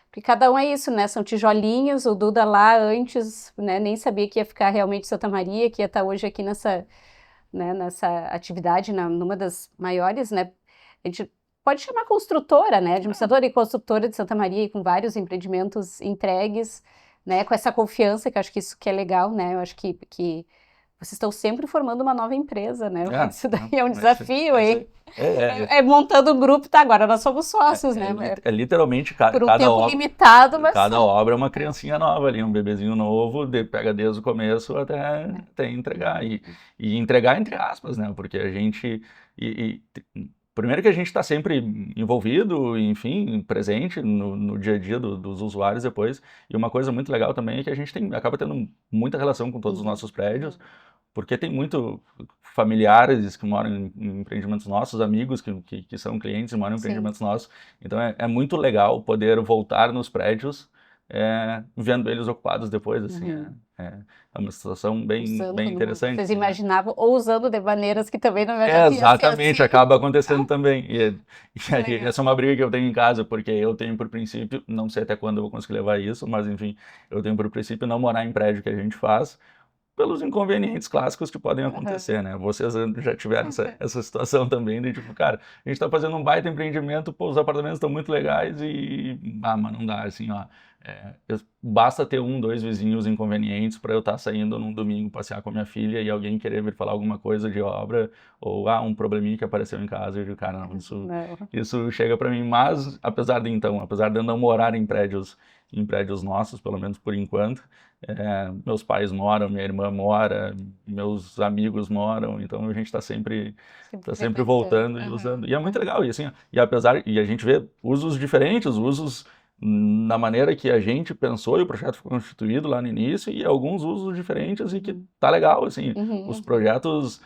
Porque cada um é isso, né? São tijolinhos, o Duda lá antes, né? Nem sabia que ia ficar realmente em Santa Maria, que ia estar hoje aqui nessa atividade, numa das maiores, né? A gente pode chamar construtora, né? Administradora e construtora de Santa Maria, com vários empreendimentos entregues, né? Com essa confiança, que eu acho que isso que é legal, né? Eu acho que vocês estão sempre formando uma nova empresa, né? Isso daí é um desafio, hein? Montando um grupo, tá? Agora nós somos sócios, né? Literalmente por um tempo limitado, mas cada obra é uma criancinha nova ali, um bebezinho novo, pega desde o começo até entregar. E entregar entre aspas, né? Porque a gente... Primeiro que a gente está sempre envolvido, enfim, presente no dia a dia dos usuários depois. E uma coisa muito legal também é que a gente acaba tendo muita relação com todos os nossos prédios, porque tem muito familiares que moram em empreendimentos nossos, amigos que são clientes e moram em empreendimentos nossos. Então é muito legal poder voltar nos prédios vendo eles ocupados depois, assim. É uma situação bem interessante. Vocês imaginavam, ou usando de maneiras que também não é exatamente, assim. Acaba acontecendo também. E essa é uma briga que eu tenho em casa, porque eu tenho por princípio, não sei até quando eu vou conseguir levar isso, mas enfim, eu tenho por princípio não morar em prédio que a gente faz, pelos inconvenientes clássicos que podem acontecer, né? Vocês já tiveram essa situação também, de tipo, cara, a gente tá fazendo um baita empreendimento, pô, os apartamentos estão muito legais mas não dá, assim, ó, basta ter 1, 2 vizinhos inconvenientes para eu estar saindo num domingo passear com a minha filha e alguém querer vir falar alguma coisa de obra, ou, um probleminha que apareceu em casa, eu digo, cara, não, isso chega para mim, mas, apesar de eu não morar em prédios nossos, pelo menos por enquanto, meus pais moram, minha irmã mora, meus amigos moram, então a gente está sempre voltando e usando. E é muito legal, e assim, e a gente vê usos diferentes, usos na maneira que a gente pensou e o projeto foi constituído lá no início, e alguns usos diferentes e que tá legal, assim, os projetos...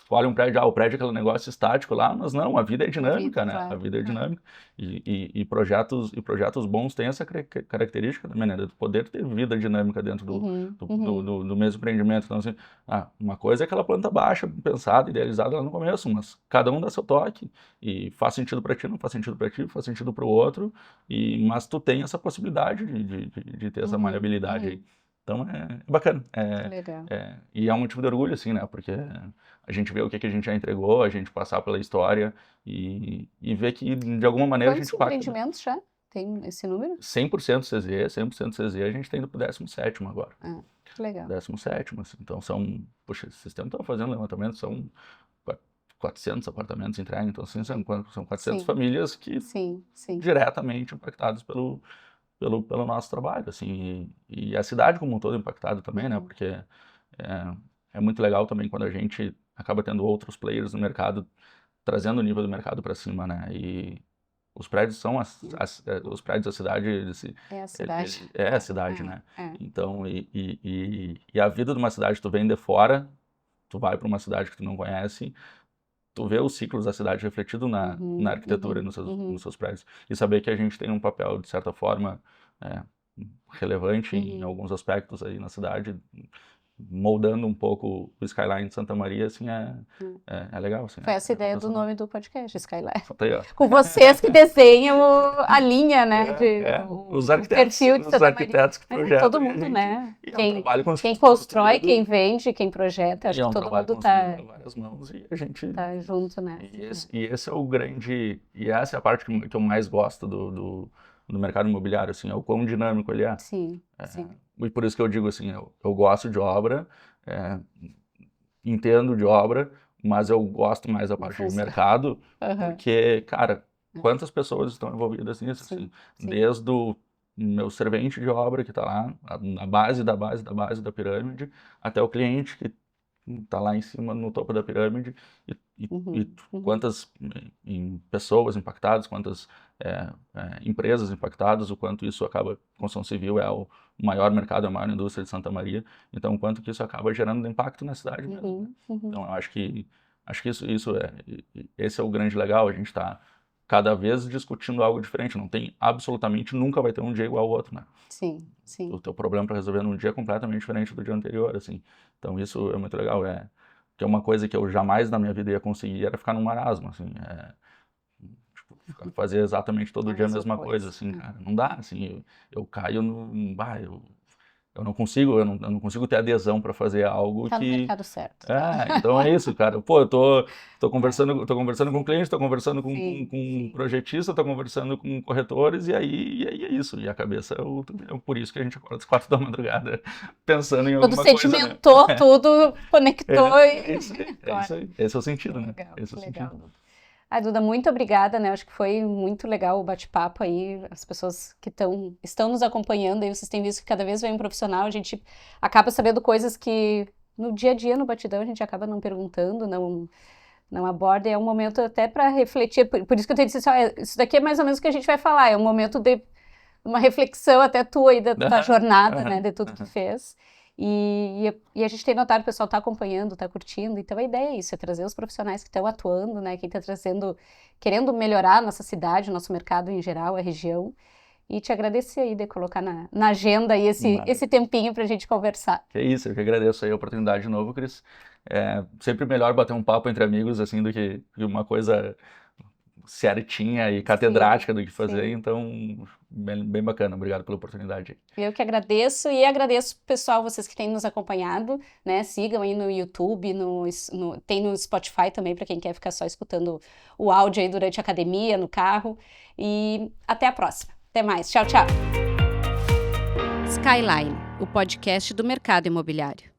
olha um prédio, o prédio é aquele negócio estático lá, mas não, a vida é dinâmica, né? Claro. A vida é dinâmica. E projetos bons têm essa característica também, né? De poder ter vida dinâmica dentro do mesmo empreendimento. Então, assim, uma coisa é aquela planta baixa, pensada, idealizada lá no começo, mas cada um dá seu toque, e faz sentido para ti, não faz sentido para ti, faz sentido para o outro, mas tu tem essa possibilidade de ter essa maleabilidade aí. Então é bacana. Legal. E é um motivo de orgulho, assim, né? Porque a gente vê o que a gente já entregou, a gente passar pela história e ver que, de alguma maneira, Quantos a gente impacta. Quantos empreendimentos já tem esse número? 100% CZ, 100% CZ, a gente está indo para o 17º agora. Que legal. 17º, assim. Então esses tempos estão fazendo levantamento, são 400 apartamentos entregues, então assim, são 400 famílias que diretamente impactadas pelo nosso trabalho, assim, e a cidade como um todo impactada também, né, porque é muito legal também quando a gente acaba tendo outros players no mercado, trazendo o nível do mercado para cima, né, e os prédios são os prédios da cidade... É a cidade. É a cidade, né, então, e a vida de uma cidade, tu vem de fora, tu vai para uma cidade que tu não conhece, tu vê os ciclos da cidade refletido na arquitetura e nos seus prédios. E saber que a gente tem um papel, de certa forma, relevante em alguns aspectos aí na cidade, moldando um pouco o Skyline de Santa Maria, assim, é legal. Assim, Foi essa ideia do nome do podcast, Skyline. Aí, com vocês que desenham a linha, né? Os arquitetos, perfil de Santa arquitetos que projetam. Todo mundo, né? Quem constrói, quem vende, quem projeta, acho que todo mundo tá várias mãos e a gente tá junto, né? E esse é o grande, e essa é a parte que eu mais gosto do mercado imobiliário, assim, é o quão dinâmico ele é. Sim. E por isso que eu digo assim, eu gosto de obra, entendo de obra, mas eu gosto mais da parte de mercado, porque, cara, quantas pessoas estão envolvidas nisso, assim, desde o meu servente de obra que está lá, na base da pirâmide, até o cliente que está lá em cima, no topo da pirâmide, e quantas pessoas impactadas, quantas empresas impactadas, o quanto isso acaba, construção civil é o maior mercado, a maior indústria de Santa Maria, então o quanto que isso acaba gerando impacto na cidade mesmo. Né? Então eu acho que esse é o grande legal, a gente está cada vez discutindo algo diferente, não tem absolutamente, nunca vai ter um dia igual ao outro, né? Sim. O teu problema para resolver num dia é completamente diferente do dia anterior, assim. Então isso é muito legal, que é uma coisa que eu jamais na minha vida ia conseguir, era ficar num marasmo, assim, fazer exatamente todo dia a mesma coisa, assim, cara, não dá, assim, eu caio eu não consigo ter adesão para fazer algo tá que... no mercado certo. Então é isso, cara. Pô, eu tô conversando com clientes, tô conversando com projetistas, tô conversando com corretores, e aí é isso. E a cabeça, por isso que a gente acorda às 4 da madrugada pensando em alguma coisa, sedimentou, né? tudo conectou. É isso aí. Esse é o sentido, né? Esse é o sentido. Duda, muito obrigada, né? Acho que foi muito legal o bate-papo aí, as pessoas que estão nos acompanhando aí, vocês têm visto que cada vez vem um profissional, a gente acaba sabendo coisas que no dia a dia, no batidão, a gente acaba não perguntando, não aborda, e é um momento até para refletir, por isso que eu te disse assim, isso daqui é mais ou menos o que a gente vai falar, é um momento de uma reflexão até tua aí da jornada, né, de tudo que fez. E a gente tem notado, o pessoal está acompanhando, está curtindo, então a ideia é isso, é trazer os profissionais que estão atuando, né, quem está querendo melhorar a nossa cidade, o nosso mercado em geral, a região, e te agradecer aí de colocar na agenda aí esse tempinho para a gente conversar. Que isso, eu que agradeço aí a oportunidade de novo, Cris. É sempre melhor bater um papo entre amigos, assim, do que uma coisa certinha e catedrática do que fazer, então bem bacana, obrigado pela oportunidade. Eu que agradeço e agradeço, pessoal, vocês que têm nos acompanhado, né, sigam aí no YouTube, tem no Spotify também, para quem quer ficar só escutando o áudio aí durante a academia, no carro, e até a próxima, até mais, tchau, tchau. Skyline, o podcast do mercado imobiliário.